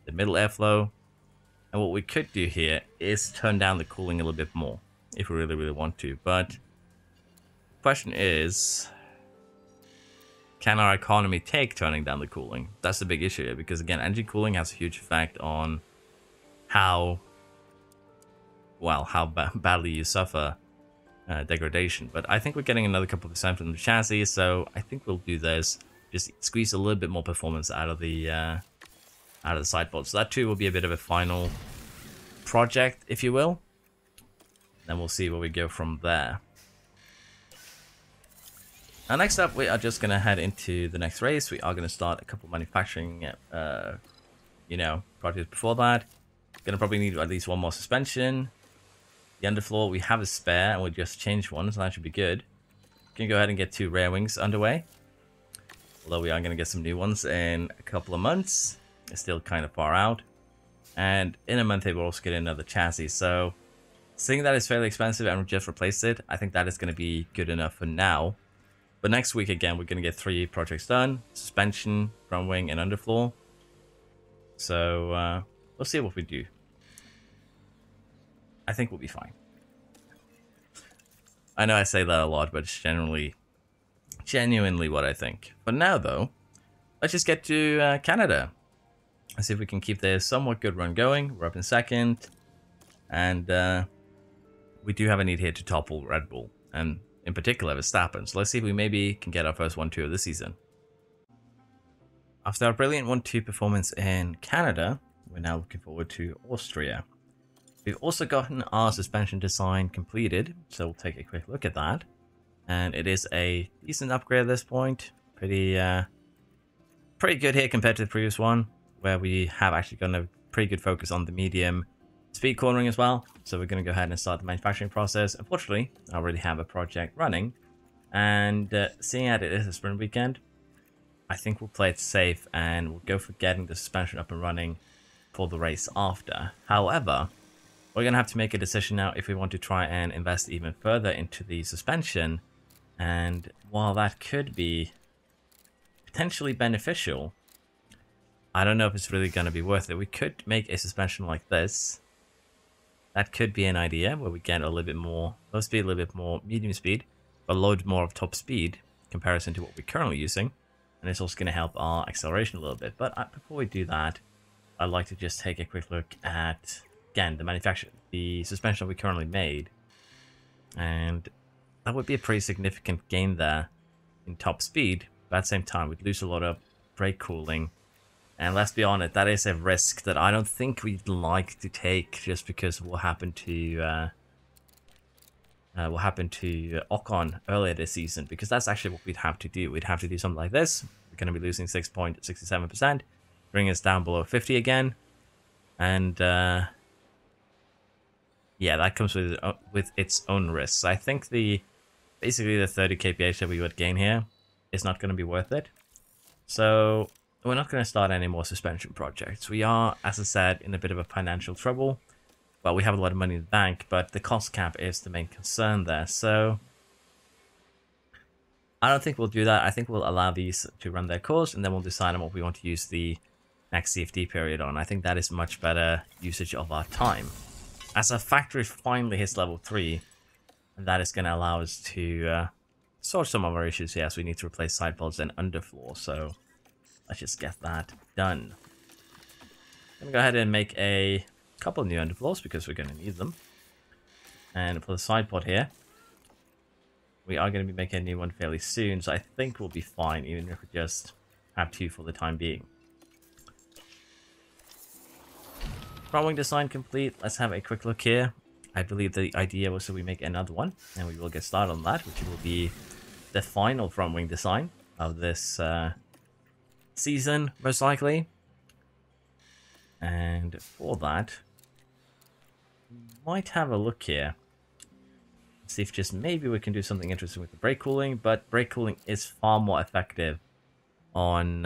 the middle airflow. And what we could do here is turn down the cooling a little bit more if we really, really want to. But the question is, can our economy take turning down the cooling? That's the big issue here, because again, engine cooling has a huge effect on how badly you suffer degradation. But I think we're getting another couple of percent from the chassis, so I think we'll do this. Just squeeze a little bit more performance out of the side pods. So that too will be a bit of a final project, if you will. Then we'll see where we go from there. Now next up, we are just going to head into the next race. We are going to start a couple of manufacturing projects before that. Going to probably need at least one more suspension. The underfloor, we have a spare, and we'll just change one, so that should be good. Can go ahead and get 2 rear wings underway. Although we are going to get some new ones in a couple of months. It's still kind of far out. And in a month, they will also get another chassis. So, seeing that it's fairly expensive and we just replaced it, I think that is going to be good enough for now. But next week, again, we're going to get 3 projects done. Suspension, front wing, and underfloor. So, we'll see what we do. I think we'll be fine. I know I say that a lot, but it's genuinely what I think. But now, though, let's just get to Canada. Let's see if we can keep this somewhat good run going. We're up in second. And we do have a need here to topple Red Bull. And in particular, Verstappen. So let's see if we maybe can get our first 1-2 of the season. After our brilliant 1-2 performance in Canada, we're now looking forward to Austria. We've also gotten our suspension design completed, so we'll take a quick look at that. And it is a decent upgrade at this point. Pretty good here compared to the previous one, where we have actually gotten a pretty good focus on the medium speed cornering as well. So we're going to go ahead and start the manufacturing process. Unfortunately, I already have a project running. And seeing that it is a sprint weekend, I think we'll play it safe and we'll go for getting the suspension up and running for the race after. However, we're going to have to make a decision now if we want to try and invest even further into the suspension. And while that could be potentially beneficial, I don't know if it's really going to be worth it. We could make a suspension like this. That could be an idea where we get a little bit more low speed, a little bit more medium speed, but load more of top speed in comparison to what we're currently using. And it's also going to help our acceleration a little bit. But before we do that, I'd like to just take a quick look at, again, the suspension we currently made. And that would be a pretty significant gain there in top speed. But at the same time, we'd lose a lot of brake cooling. And let's be honest, that is a risk that I don't think we'd like to take just because of what happened to what happened to Ocon earlier this season, because that's actually what we'd have to do. We'd have to do something like this. We're going to be losing 6.67%, bring us down below 50 again, and yeah, that comes with its own risks. I think basically the 30 kph that we would gain here is not going to be worth it. So we're not going to start any more suspension projects. We are, as I said, in a bit of a financial trouble. Well, we have a lot of money in the bank, but the cost cap is the main concern there. So I don't think we'll do that. I think we'll allow these to run their course, and then we'll decide on what we want to use the next CFD period on. I think that is much better usage of our time. As our factory finally hits level 3, and that is going to allow us to sort some of our issues. Yes, we need to replace side pods and underfloor, so let's just get that done. I'm going to go ahead and make a couple of new underfloors because we're going to need them. And for the side pod here, we are going to be making a new one fairly soon, so I think we'll be fine even if we just have 2 for the time being. Front wing design complete. Let's have a quick look here. I believe the idea was that we make another one, and we will get started on that, which will be the final front wing design of this season, most likely. And for that, we might have a look here. See if just maybe we can do something interesting with the brake cooling, but brake cooling is far more effective on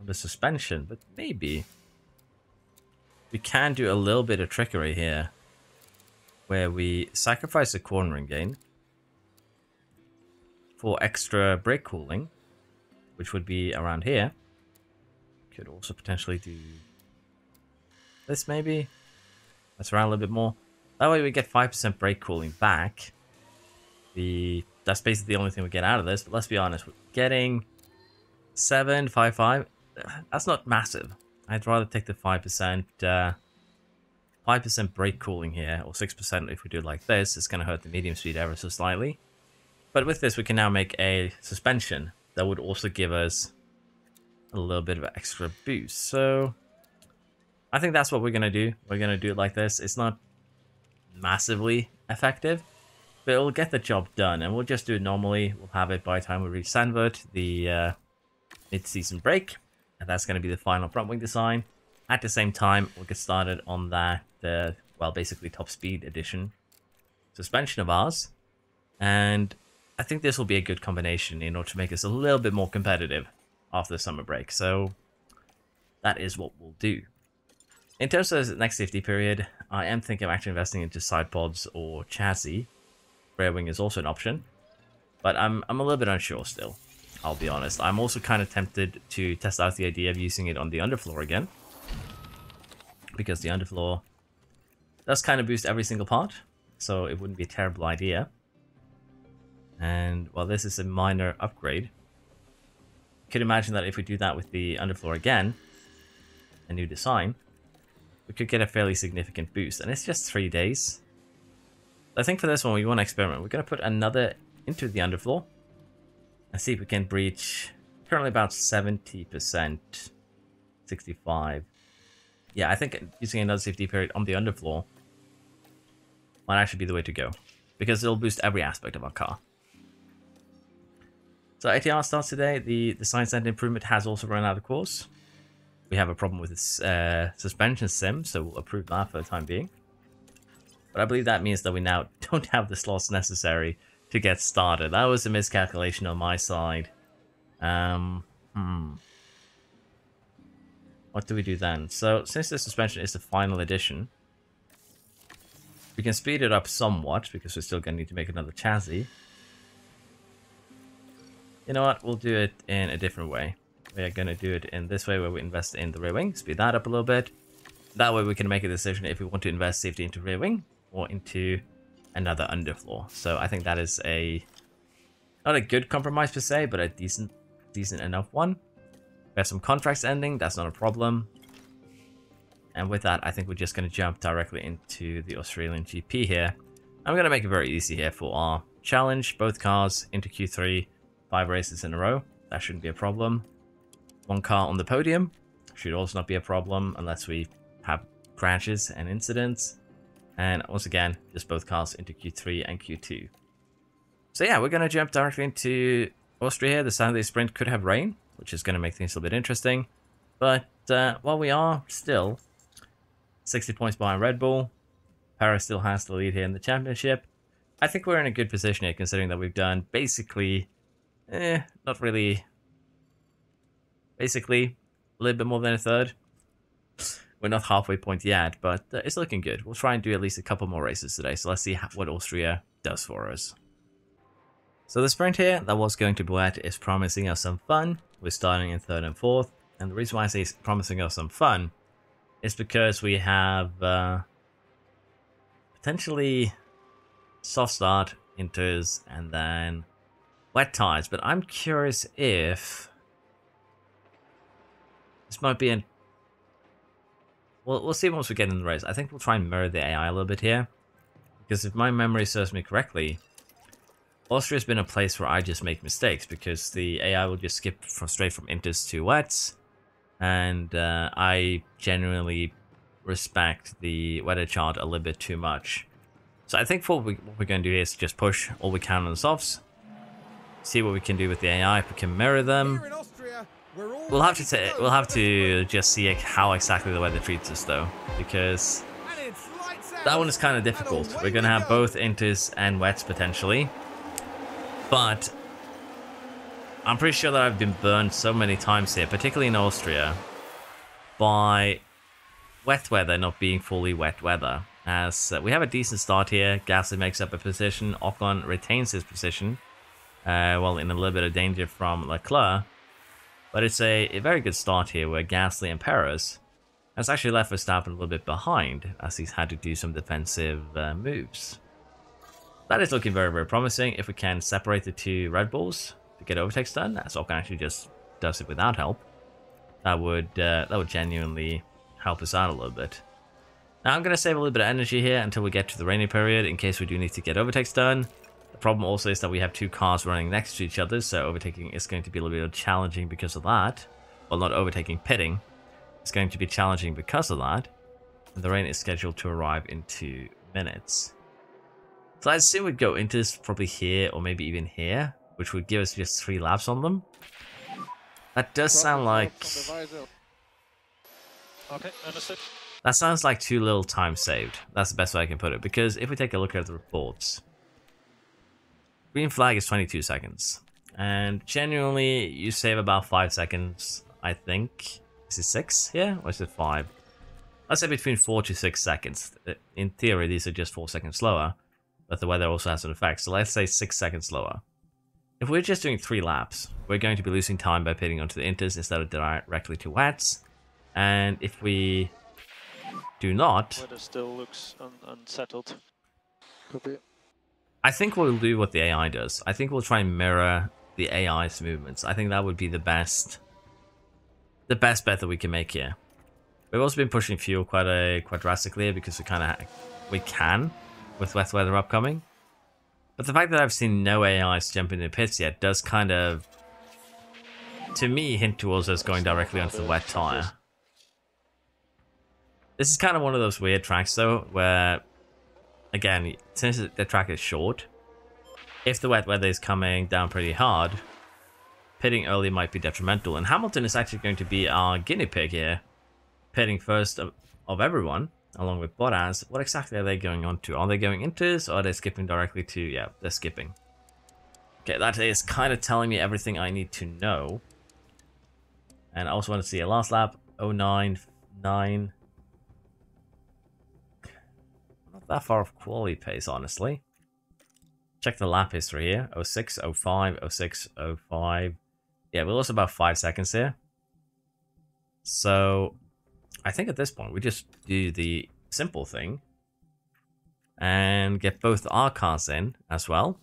the suspension, but maybe we can do a little bit of trickery here where we sacrifice the cornering gain for extra brake cooling, which would be around here. Could also potentially do this maybe. Let's around a little bit more. That way we get 5% brake cooling back. That's basically the only thing we get out of this, but let's be honest, we're getting 7.55. That's not massive. I'd rather take the 5% 5% brake cooling here, or 6% if we do it like this. It's going to hurt the medium speed ever so slightly. But with this, we can now make a suspension that would also give us a little bit of an extra boost. So I think that's what we're going to do. We're going to do it like this. It's not massively effective, but it'll get the job done. And we'll just do it normally. We'll have it by the time we reach Sandvert, the mid-season break. And that's going to be the final front wing design. At the same time, we'll get started on that, well, basically top speed edition suspension of ours. And I think this will be a good combination in order to make us a little bit more competitive after the summer break. So that is what we'll do. In terms of the next safety period, I am thinking of actually investing into side pods or chassis. Rear wing is also an option, but I'm a little bit unsure still. I'll be honest. I'm also kind of tempted to test out the idea of using it on the underfloor again, because the underfloor does kind of boost every single part, so it wouldn't be a terrible idea. And while this is a minor upgrade, you could imagine that if we do that with the underfloor again, a new design, we could get a fairly significant boost. And it's just 3 days. I think for this one, we want to experiment. We're going to put another into the underfloor and see if we can breach currently about 70%, 65%. Yeah, I think using another safety period on the underfloor might actually be the way to go, because it'll boost every aspect of our car. So ATR starts today. The Science Center improvement has also run out of course. We have a problem with its suspension sim, so we'll approve that for the time being. But I believe that means that we now don't have the slots necessary to get started. That was a miscalculation on my side. What do we do then? So since the suspension is the final edition, we can speed it up somewhat, because we're still going to need to make another chassis. You know what? We'll do it in a different way. We're going to do it in this way, where we invest in the rear wing, speed that up a little bit. That way we can make a decision if we want to invest safety into rear wing or into another underfloor. So I think that is not a good compromise per se, but a decent enough one. We have some contracts ending, that's not a problem. And with that, I think we're just going to jump directly into the Australian GP here. I'm going to make it very easy here for our challenge. Both cars into Q3, 5 races in a row. That shouldn't be a problem. 1 car on the podium should also not be a problem, unless we have crashes and incidents. And once again, just both cars into Q3 and Q2. So yeah, we're going to jump directly into Austria here. The Saturday sprint could have rain, which is going to make things a little bit interesting. But while we are still 60 points behind Red Bull, Paris still has the lead here in the championship. I think we're in a good position here, considering that we've done basically, not really, basically a little bit more than a third. We're not halfway point yet, but it's looking good. We'll try and do at least a couple more races today, so let's see what Austria does for us. So the sprint here that was going to be wet is promising us some fun. We're starting in 3rd and 4th, and the reason why I say it's promising us some fun is because we have potentially soft start, inters, and then wet tires. But I'm curious if this might be an... We'll see once we get in the race. I think we'll try and mirror the AI a little bit here, because if my memory serves me correctly, Austria's been a place where I just make mistakes, because the AI will just skip straight from inters to wets, and I genuinely respect the weather chart a little bit too much. So I think what we're going to do is just push all we can on the softs, see what we can do with the AI, if we can mirror them. We'll have to just see how exactly the weather treats us though, because that one is kind of difficult. We're going to have both inters and wets potentially, but I'm pretty sure that I've been burned so many times here, particularly in Austria, by wet weather not being fully wet weather. As we have a decent start here, Gasly makes up a position, Ocon retains his position, well, in a little bit of danger from Leclerc. But it's a very good start here where Gasly and Perez has actually left Verstappen a little bit behind as he's had to do some defensive moves. That is looking very, very promising. If we can separate the two Red Bulls to get overtakes done, as Ocon actually just does it without help, that would genuinely help us out a little bit. Now I'm going to save a little bit of energy here until we get to the rainy period in case we do need to get overtakes done. The problem also is that we have two cars running next to each other, so overtaking is going to be a little bit challenging because of that. Well, not overtaking, pitting. It's going to be challenging because of that. And the rain is scheduled to arrive in 2 minutes. So I'd say we'd go into this probably here or maybe even here, which would give us just 3 laps on them. That does sound like... Okay, understood. That sounds like too little time saved. That's the best way I can put it, because if we take a look at the reports, green flag is 22 seconds. And genuinely, you save about 5 seconds, I think. Is it 6 here? Or is it 5? Let's say between 4 to 6 seconds. In theory, these are just 4 seconds slower, but the weather also has an effect. So let's say 6 seconds slower. If we're just doing 3 laps, we're going to be losing time by pitting onto the inters instead of directly to wets. And if we do not... Weather still looks unsettled. I think we'll do what the AI does. I think we'll try and mirror the AI's movements. I think that would be the best bet that we can make here. We've also been pushing fuel quite drastically here because we can with wet weather upcoming. But the fact that I've seen no AIs jump into the pits yet does kind of, to me, hint towards us going directly onto the wet tire. This is kind of one of those weird tracks though, where, again, since the track is short, if the wet weather is coming down pretty hard, pitting early might be detrimental. And Hamilton is actually going to be our guinea pig here, pitting first of everyone, along with Bottas. What exactly are they going on to? Are they going inters, or are they skipping directly to... Yeah, they're skipping. Okay, that is kind of telling me everything I need to know. And I also want to see a last lap, 09.9. Not that far off quality pace, honestly. Check the lap history here. 06, 05, 06, 05. Yeah, we lost about 5 seconds here. So, I think at this point, we just do the simple thing and get both our cars in as well.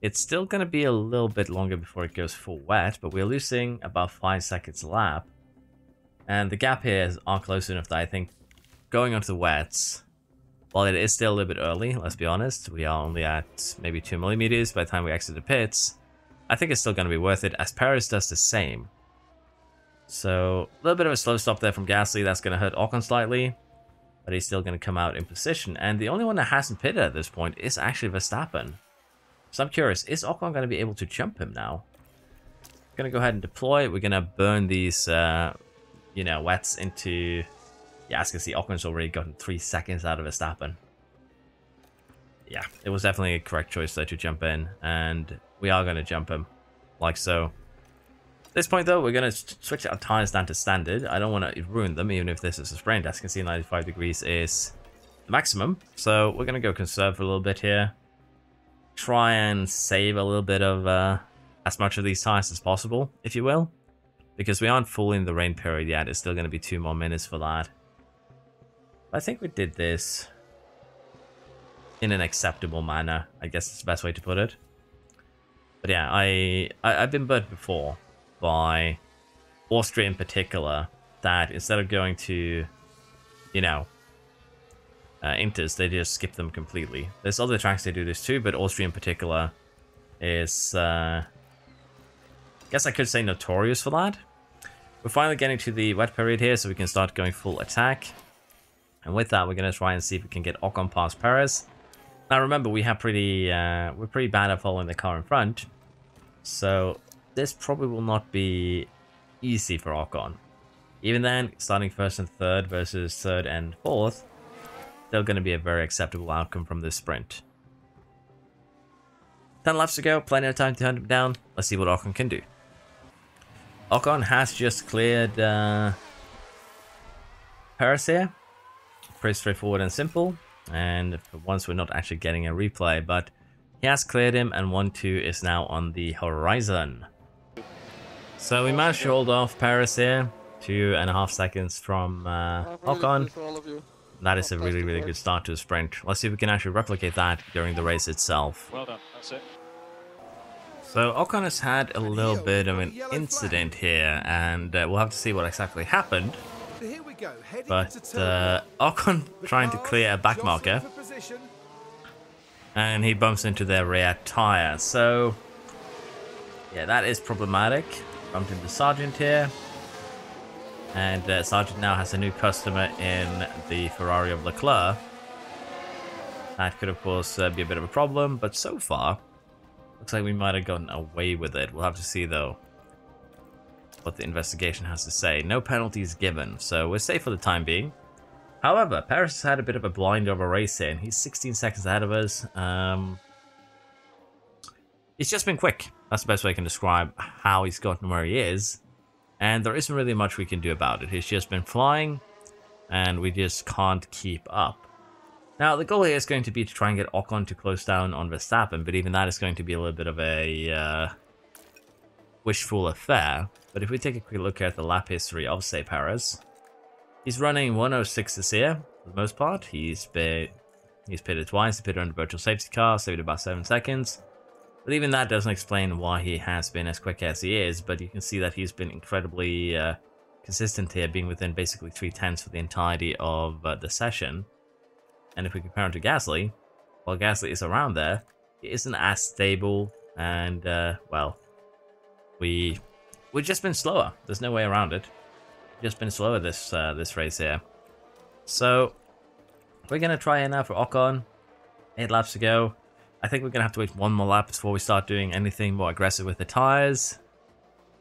It's still going to be a little bit longer before it goes full wet, but we're losing about 5 seconds a lap. And the gap here are close enough that I think going onto the wets, while it is still a little bit early, let's be honest, we are only at maybe 2 millimeters by the time we exit the pits, I think it's still going to be worth it, as Perez does the same. So, a little bit of a slow stop there from Gasly, that's going to hurt Ocon slightly. but he's still going to come out in position. And the only one that hasn't pitted at this point is actually Verstappen. So I'm curious, is Ocon going to be able to jump him now? Going to go ahead and deploy. We're going to burn these, you know, wets into... Yeah, as you can see, Ocon's already gotten 3 seconds out of Verstappen. Yeah, it was definitely a correct choice there to jump in, and we are going to jump him, like so. At this point, though, we're going to switch our tires down to standard. I don't want to ruin them, even if this is a sprint. As you can see, 95 degrees is the maximum, so we're going to go conserve for a little bit here. Try and save a little bit of as much of these tires as possible, if you will, because we aren't fully in the rain period yet. It's still going to be 2 more minutes for that. I think we did this in an acceptable manner, I guess is the best way to put it. But yeah, I've been burnt before by Austria in particular, that instead of going to, you know, Inters, they just skip them completely. There's other tracks they do this too, but Austria in particular is, I guess I could say notorious for that. We're finally getting to the wet period here, so we can start going full attack. And with that, we're going to try and see if we can get Ocon past Perez. Now remember, we're pretty bad at following the car in front, so this probably will not be easy for Ocon. Even then, starting first and third versus third and fourth, still going to be a very acceptable outcome from this sprint. 10 laps to go, plenty of time to hunt him down. Let's see what Ocon can do. Ocon has just cleared Perez here. Pretty straightforward and simple. And for once, we're not actually getting a replay, but he has cleared him, and 1-2 is now on the horizon. So we managed to hold off Perez here, 2.5 seconds from Ocon. That is a really, really good start to the sprint. Let's see if we can actually replicate that during the race itself. Well done, that's it. So Ocon has had a little bit of an incident here, and we'll have to see what exactly happened. But Ocon trying to clear a back marker, and he bumps into their rear tire. So yeah, that is problematic. Bumped into Sargent here, and Sargent now has a new customer in the Ferrari of Leclerc. That could of course be a bit of a problem, but so far looks like we might have gotten away with it. We'll have to see though what the investigation has to say. No penalties given, so we're safe for the time being. However, Perez has had a bit of a blind over race here, and he's 16 seconds ahead of us. He's just been quick. That's the best way I can describe how he's gotten where he is, and there isn't really much we can do about it. He's just been flying, and we just can't keep up. Now, the goal here is going to be to try and get Ocon to close down on Verstappen, but even that is going to be a little bit of a wishful affair. But if we take a quick look at the lap history of, say, Perez, he's running 106 this year, for the most part. He's pitted twice. He pitted under virtual safety car, saved about 7 seconds. But even that doesn't explain why he has been as quick as he is, but you can see that he's been incredibly consistent here, being within basically 3/10 for the entirety of the session. And if we compare him to Gasly, while Gasly is around there, he isn't as stable, and, well, we've just been slower. There's no way around it. We've just been slower this race here. So we're gonna try it now for Ocon. 8 laps to go. I think we're gonna have to wait 1 more lap before we start doing anything more aggressive with the tires.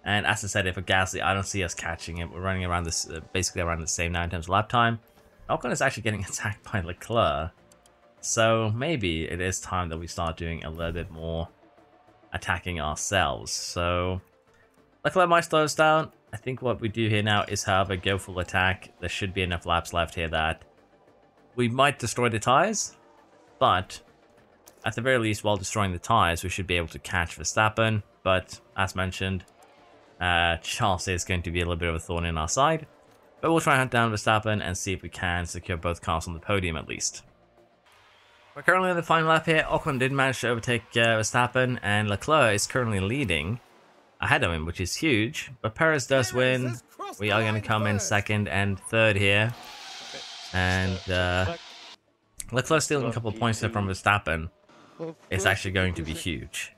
And as I said, if for Gasly, I don't see us catching him. We're running around this, basically around the same now in terms of lap time. Ocon is actually getting attacked by Leclerc. So maybe it is time that we start doing a little bit more attacking ourselves. So Leclerc might slow us down. I think what we do here now is have a go full attack. There should be enough laps left here that we might destroy the tires, but at the very least, while destroying the tires, we should be able to catch Verstappen. But as mentioned, Charles is going to be a little bit of a thorn in our side. But we'll try and hunt down Verstappen and see if we can secure both cars on the podium at least. We're currently on the final lap here. Ocon did manage to overtake Verstappen, and Leclerc is currently leading ahead of him, which is huge. But Perez does win. We are going to come in second and third here. And Leclerc stealing a couple of points there from Verstappen. It's actually going to be huge.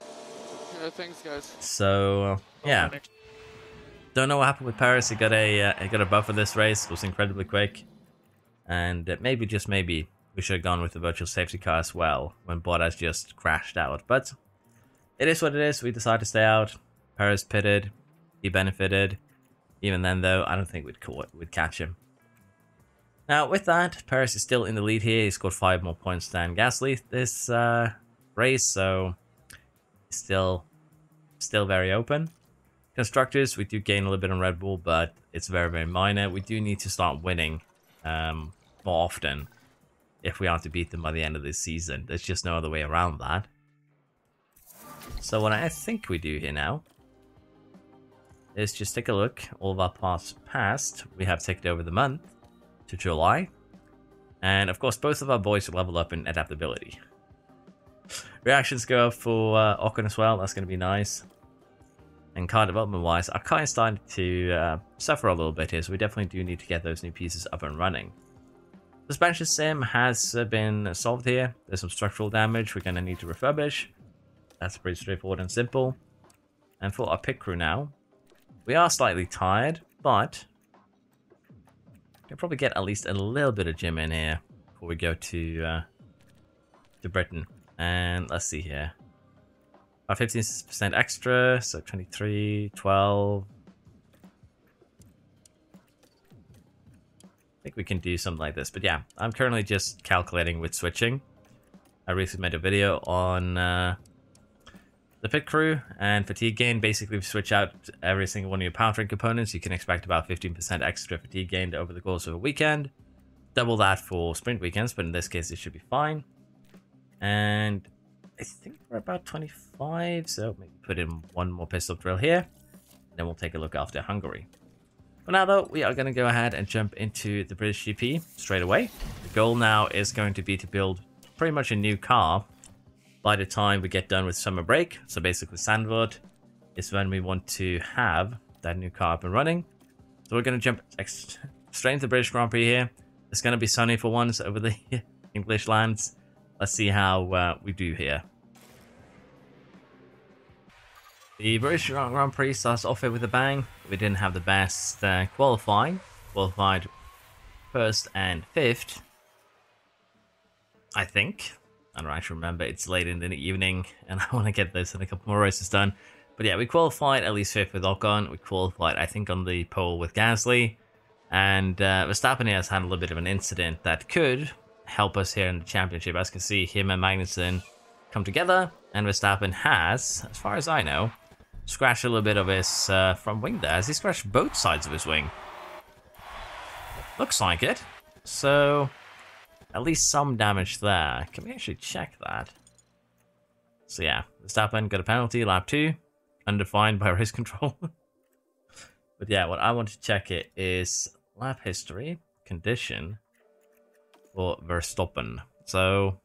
Yeah, thanks, guys. So, yeah. Don't know what happened with Perez. He got a buffer this race. It was incredibly quick. And maybe, just maybe, we should have gone with the virtual safety car as well when Bottas just crashed out. But it is what it is. We decided to stay out. Perez pitted. He benefited. Even then, though, I don't think we'd catch him. Now, with that, Perez is still in the lead here. He scored 5 more points than Gasly this race, so still very open. Constructors, we do gain a little bit on Red Bull, but it's very, very minor. We do need to start winning more often if we are to beat them by the end of this season. There's just no other way around that. So what I think we do here now is just take a look. All of our parts passed. We have ticked over the month to July. And of course, both of our boys are leveled up in adaptability. Reactions go up for Ocon as well. That's going to be nice. And car development wise, our car is starting to suffer a little bit here, so we definitely do need to get those new pieces up and running. Suspension sim has been solved here. There's some structural damage we're going to need to refurbish. That's pretty straightforward and simple. And for our pit crew now, we are slightly tired, but we can probably get at least a little bit of gym in here before we go to Britain. And let's see here. Our 15% extra, so 23, 12. I think we can do something like this, but yeah, I'm currently just calculating with switching. I recently made a video on the pit crew and fatigue gain. Basically, if you switch out every single one of your powertrain components, you can expect about 15% extra fatigue gained over the course of a weekend. Double that for sprint weekends, but in this case, it should be fine. And I think we're about 25, so maybe put in one more pit stop drill here. Then we'll take a look after Hungary. For now, though, we are going to go ahead and jump into the British GP straight away. The goal now is going to be to build pretty much a new car by the time we get done with summer break. So basically, Sandwood is when we want to have that new car up and running. So we're going to jump straight into the British Grand Prix here. It's going to be sunny for once over the English lands. Let's see how we do here. The British Grand Prix starts off here with a bang. We didn't have the best qualifying. Qualified 1st and 5th. I think. I don't actually remember. It's late in the evening and I want to get this and a couple more races done. But yeah, we qualified at least 5th with Ocon. We qualified, I think, on the pole with Gasly. And Verstappen has had a little bit of an incident that could help us here in the championship. As you can see, him and Magnussen come together. And Verstappen has, as far as I know, scratched a little bit of his front wing there. Has he scratched both sides of his wing? Looks like it. So, at least some damage there. Can we actually check that? So yeah, Verstappen got a penalty, lap 2. Undefined by race control. But yeah, what I want to check it is lap history, condition for Verstappen. So,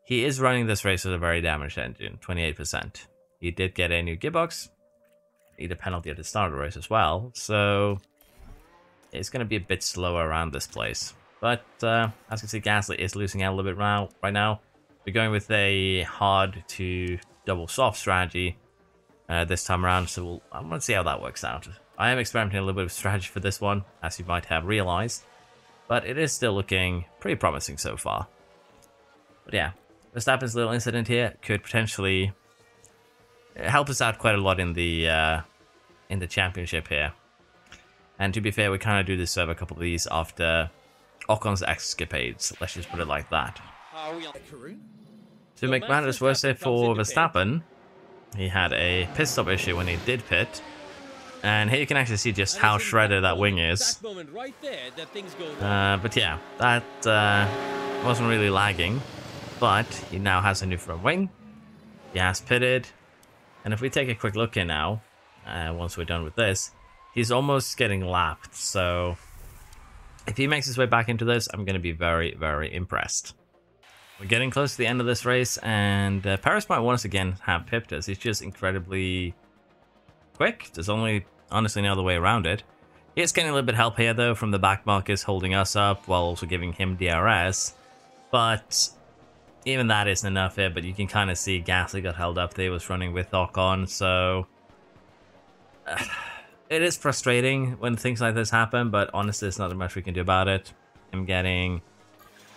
he is running this race with a very damaged engine, 28%. He did get a new gearbox, need a penalty at the start of the race as well, so it's going to be a bit slower around this place. But as you can see, Gasly is losing out a little bit right now. We're going with a hard to double soft strategy this time around, so I'm going to see how that works out. I am experimenting a little bit of strategy for this one, as you might have realized, but it is still looking pretty promising so far. But yeah, Verstappen's little incident here could potentially help us out quite a lot in the championship here. And to be fair, we kind of do deserve a couple of these after Ocon's escapades. Let's just put it like that. To make matters worse here for Verstappen, he had a pit stop issue when he did pit. And here you can actually see just how shredded that wing is. But yeah, that wasn't really lagging. But he now has a new front wing. He has pitted. And if we take a quick look here now, once we're done with this, he's almost getting lapped. So if he makes his way back into this, I'm going to be very, very impressed. We're getting close to the end of this race, and Perez might once again have pipped us. He's just incredibly quick. There's only, honestly, no other way around it. He is getting a little bit of help here, though, from the back markers holding us up while also giving him DRS. But even that isn't enough here, but you can kind of see Gasly got held up there. He was running with Ocon, so it is frustrating when things like this happen, but honestly, there's not much we can do about it. and getting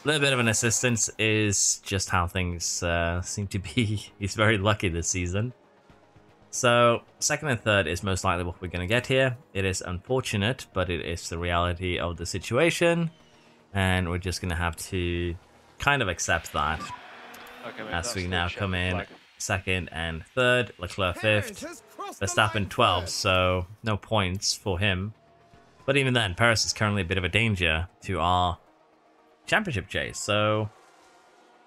a little bit of an assistance is just how things seem to be. He's very lucky this season. So, second and third is most likely what we're going to get here. It is unfortunate, but it is the reality of the situation. And we're just going to have to kind of accept that. Okay, mate, As we that's now the come in flag. second and third, Leclerc Perez fifth, has crossed the Verstappen line 12, first. so no points for him. But even then, Perez is currently a bit of a danger to our championship chase. So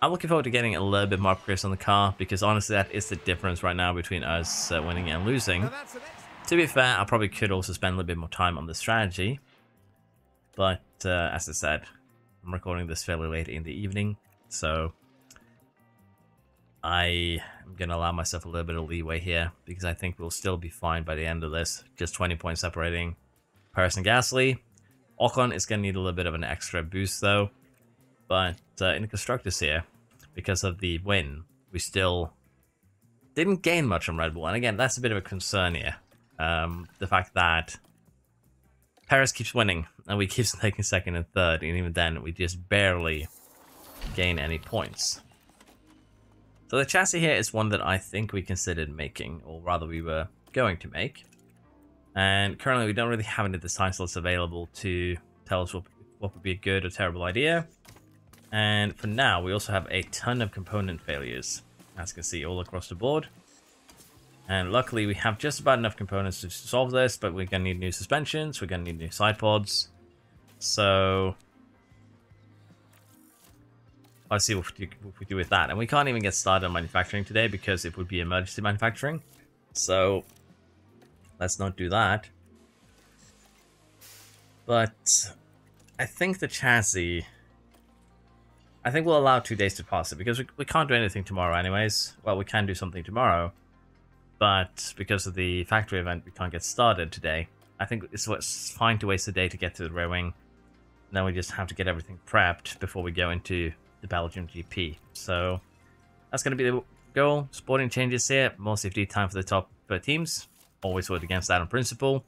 I'm looking forward to getting a little bit more upgrades on the car, because honestly that is the difference right now between us winning and losing. Now that's an excellent To be fair, I probably could also spend a little bit more time on the strategy. But as I said, I'm recording this fairly late in the evening, so I am going to allow myself a little bit of leeway here, because I think we'll still be fine by the end of this. Just 20 points separating Perez and Gasly. Ocon is going to need a little bit of an extra boost though. But in the constructors here, because of the win, we still didn't gain much on Red Bull. And again, that's a bit of a concern here. The fact that Perez keeps winning and we keep taking second and third, and even then we just barely gain any points. So the chassis here is one that I think we considered making, or rather we were going to make. And currently we don't really have any design slots available to tell us what would be a good or terrible idea. And for now, we also have a ton of component failures, as you can see, all across the board. And luckily we have just about enough components to solve this, but we're going to need new suspensions, we're going to need new side pods. So let's see what we do with that. And we can't even get started on manufacturing today because it would be emergency manufacturing. So let's not do that. But I think the chassis, I think we'll allow 2 days to pass it, because we can't do anything tomorrow anyways. Well, we can do something tomorrow, but because of the factory event, we can't get started today. I think it's fine to waste a day to get to the rear wing. Then we just have to get everything prepped before we go into the Belgium GP. So that's going to be the goal. Sporting changes here, more safety time for the top teams. Always vote against that on principle.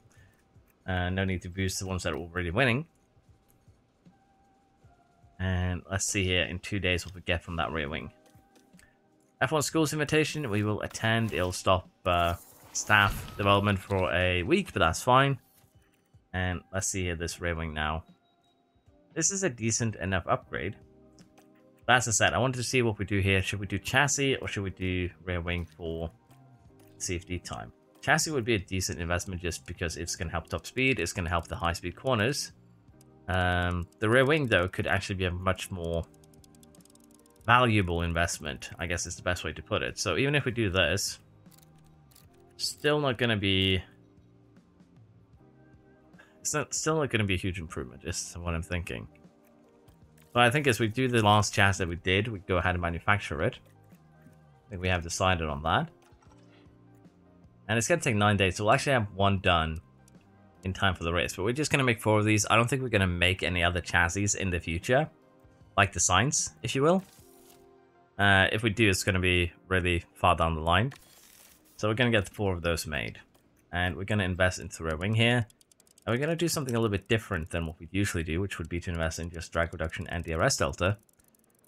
No need to boost the ones that are already winning. And let's see here in 2 days what we get from that rear wing. F1 Schools invitation, we will attend. It'll stop staff development for a week, but that's fine. And let's see here this rear wing now. This is a decent enough upgrade. But as I said, I wanted to see what we do here. Should we do chassis or should we do rear wing for CFD time? Chassis would be a decent investment just because it's going to help top speed. It's going to help the high speed corners. The rear wing though could actually be a much more valuable investment, I guess is the best way to put it. So even if we do this, still not going to be... still not going to be a huge improvement, is what I'm thinking. But I think as we do the last chassis that we did, we go ahead and manufacture it. I think we have decided on that. And it's going to take 9 days, so we'll actually have one done in time for the race. But we're just going to make 4 of these. I don't think we're going to make any other chassis in the future, like the Science, if you will. If we do, it's going to be really far down the line. So we're going to get 4 of those made. And we're going to invest into the rear wing here. And we're going to do something a little bit different than what we usually do, which would be to invest in just drag reduction and DRS delta.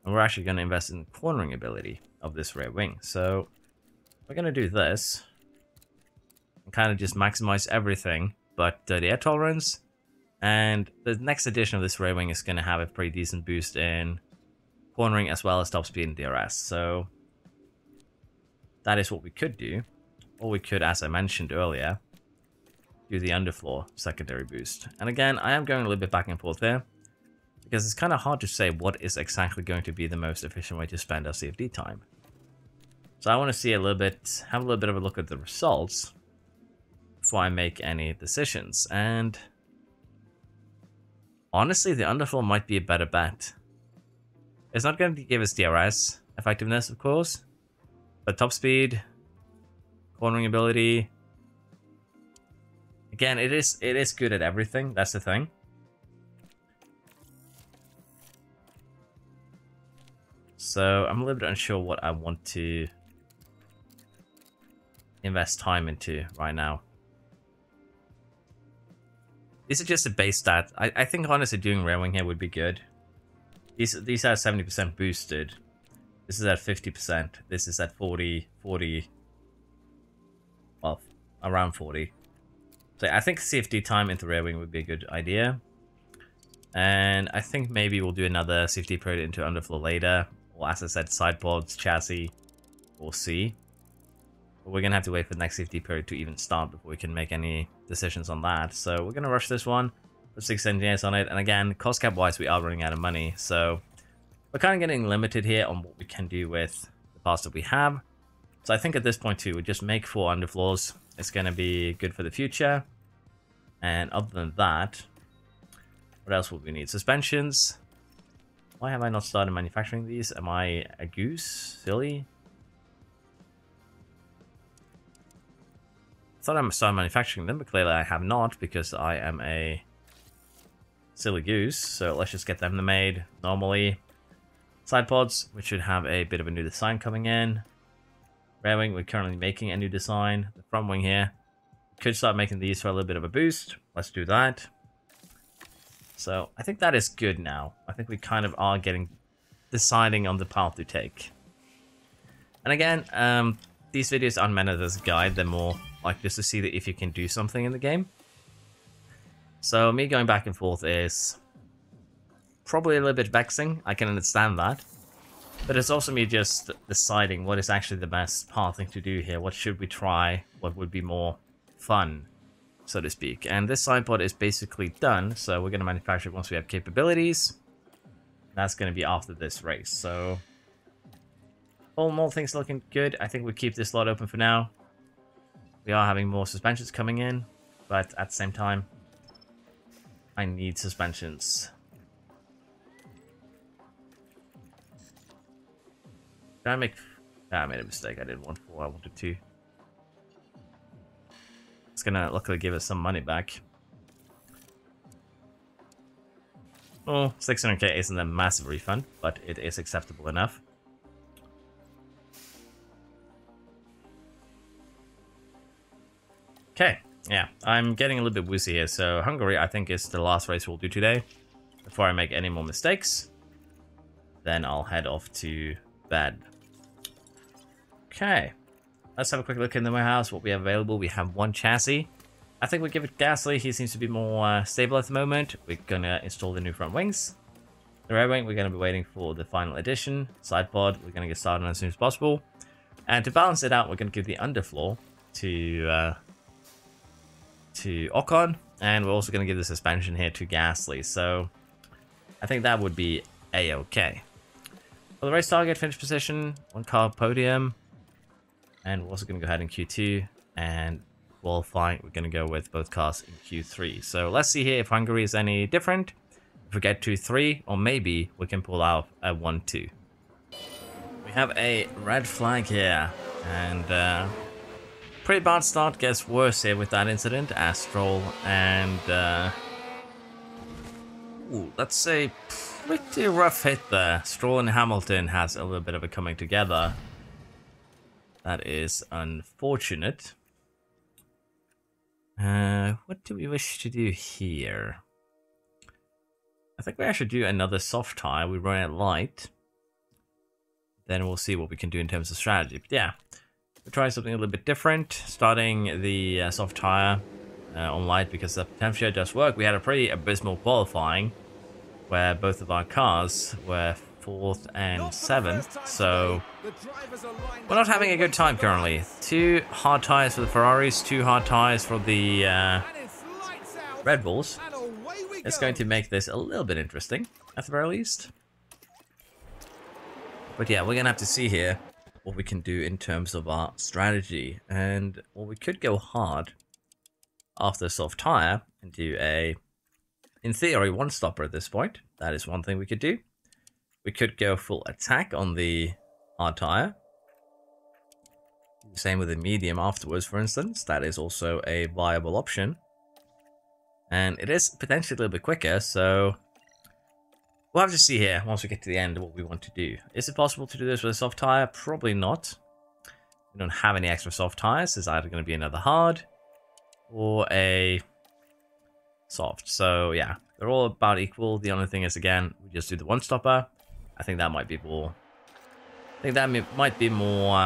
And we're actually going to invest in the cornering ability of this rear wing. So we're going to do this. And kind of just maximize everything but the air tolerance. And the next edition of this rear wing is going to have a pretty decent boost in cornering as well as top speed and DRS. So that is what we could do. Or we could, as I mentioned earlier, do the underfloor secondary boost. And again, I am going a little bit back and forth there, because it's kind of hard to say what is exactly going to be the most efficient way to spend our CFD time. So I want to see a little bit, have a little bit of a look at the results before I make any decisions. And honestly, the underfloor might be a better bet. It's not going to give us DRS effectiveness, of course, but top speed, cornering ability. Again, it is good at everything. That's the thing. So I'm a little bit unsure what I want to invest time into right now. These are just a base stat. I think honestly doing rear wing here would be good. These are 70% boosted. This is at 50%. This is at 40, well, around 40. So I think CFD time into rear wing would be a good idea. And I think maybe we'll do another CFD period into underfloor later. Or as I said, side pods, chassis, we'll see. But we're going to have to wait for the next CFD period to even start before we can make any decisions on that. So we're going to rush this one, put 6 engineers on it. And again, cost cap wise, we are running out of money. So we're kind of getting limited here on what we can do with the parts that we have. So I think at this point too, we just make 4 underfloors. It's going to be good for the future. And other than that, what else would we need? Suspensions. Why have I not started manufacturing these? Am I a goose? Silly? I thought I started manufacturing them, but clearly I have not because I am a silly goose. So let's just get them made normally. Side pods, we should have a bit of a new design coming in. Rear wing, we're currently making a new design. The front wing here, could start making these for a little bit of a boost. Let's do that. So I think that is good now. I think we kind of are deciding on the path to take. And again, these videos aren't meant as a guide. They're more like just to see that if you can do something in the game. So me going back and forth is probably a little bit vexing. I can understand that. But it's also me just deciding what is actually the best pathing to do here. What should we try? What would be more fun, so to speak. And this side pod is basically done. So we're going to manufacture it once we have capabilities. That's going to be after this race. So all in all, things looking good. I think we keep this slot open for now. We are having more suspensions coming in. But at the same time, I need suspensions. Did I make... I made a mistake. I didn't want 4. I wanted 2. It's gonna luckily give us some money back. Oh, 600k isn't a massive refund, but it is acceptable enough. Okay, yeah, I'm getting a little bit woozy here. So Hungary, I think, is the last race we'll do today. Before I make any more mistakes, then I'll head off to bed. Okay, let's have a quick look in the warehouse. What we have available, we have 1 chassis. I think we'll give it Gasly. He seems to be more stable at the moment. We're gonna install the new front wings. The rear wing, we're gonna be waiting for the final edition. Side pod, we're gonna get started on as soon as possible. And to balance it out, we're gonna give the underfloor to Ocon, and we're also gonna give the suspension here to Gasly. So I think that would be a-okay. For the race target, finish position, 1 car podium. And we're also going to go ahead in Q2, and qualifying, we're going to go with both cars in Q3. So let's see here if Hungary is any different. If we get 2-3, or maybe we can pull out a 1-2. We have a red flag here, and pretty bad start. Gets worse here with that incident. Astral and let's say pretty rough hit there. Stroll and Hamilton has a little bit of a coming together. That is unfortunate. What do we wish to do here? I think we actually do another soft tire. We run it light. Then we'll see what we can do in terms of strategy. But yeah, we'll try something a little bit different. Starting the soft tire on light because the temperature does work. We had a pretty abysmal qualifying where both of our cars were 4th and 7th, so we're not having a good time currently. 2 hard tires for the Ferraris, 2 hard tires for the Red Bulls. It's going to make this a little bit interesting, at the very least. But yeah, we're going to have to see here what we can do in terms of our strategy. And well, we could go hard after the soft tire and do a, in theory, 1-stopper at this point. That is one thing we could do. We could go full attack on the hard tire. Same with the medium afterwards, for instance. That is also a viable option. And it is potentially a little bit quicker, so we'll have to see here once we get to the end what we want to do. Is it possible to do this with a soft tire? Probably not. We don't have any extra soft tires. It's either going to be another hard or a soft. So yeah, they're all about equal. The only thing is, again, we just do the one stopper. I think that might be more. I think that might be more.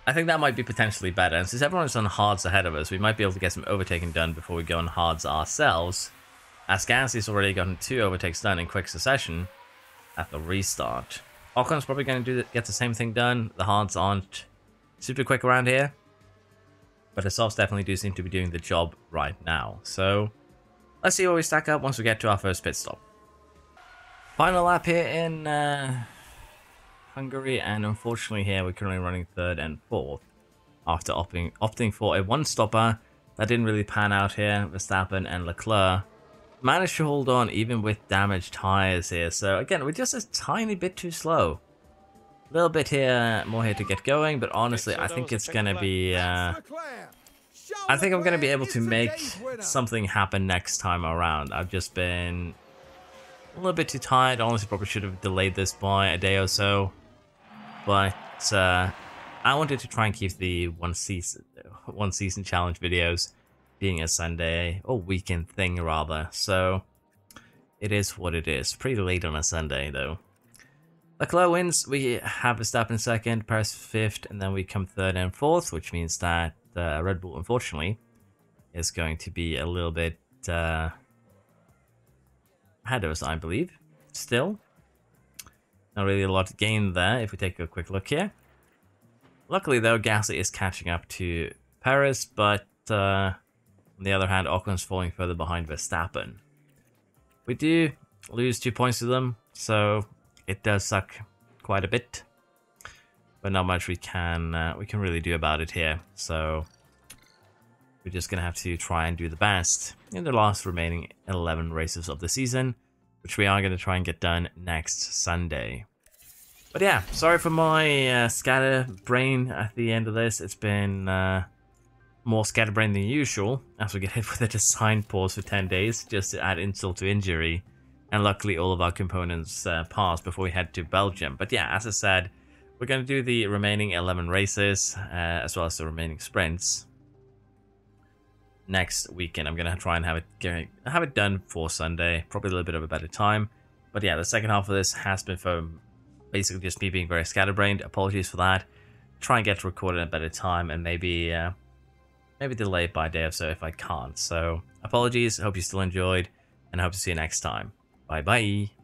I think that might be potentially better. And since everyone's on hards ahead of us, we might be able to get some overtaking done before we go on hards ourselves. As Gasly's already gotten 2 overtakes done in quick succession at the restart. Ocon's probably going to get the same thing done. The hards aren't super quick around here, but the softs definitely do seem to be doing the job right now. So let's see where we stack up once we get to our first pit stop. Final lap here in Hungary, and unfortunately here we're currently running 3rd and 4th after opting for a one-stopper. That didn't really pan out here. Verstappen and Leclerc managed to hold on even with damaged tires here. So again, we're just a tiny bit too slow. A little bit here, more here to get going, but honestly, I think it's going to be... I think I'm going to be able to make something happen next time around. I've just been a little bit too tired. Honestly, probably should have delayed this by a day or so. But I wanted to try and keep the one season challenge videos being a Sunday or weekend thing rather. So it is what it is. Pretty late on a Sunday though. Leclerc wins. We have Verstappen 2nd, Perez 5th, and then we come 3rd and 4th, which means that Red Bull, unfortunately, is going to be a little bit ahead of us, I believe. Still, not really a lot to gain there if we take a quick look here. Luckily, though, Gasly is catching up to Perez, but on the other hand, Ocon's falling further behind Verstappen. We do lose 2 points to them, so it does suck quite a bit, but not much we can really do about it here. So we're just gonna have to try and do the best in the last remaining 11 races of the season, which we are gonna try and get done next Sunday. But yeah, sorry for my scatterbrain at the end of this. It's been more scatterbrain than usual as we get hit with a design pause for 10 days just to add insult to injury. And luckily all of our components passed before we head to Belgium. But yeah, as I said, we're going to do the remaining 11 races as well as the remaining sprints next weekend. I'm going to try and have it done for Sunday, probably a little bit of a better time. But yeah, the second half of this has been for basically just me being very scatterbrained. Apologies for that. Try and get to record at a better time and maybe delay it by a day or so if I can't. So apologies, I hope you still enjoyed and I hope to see you next time. Bye bye.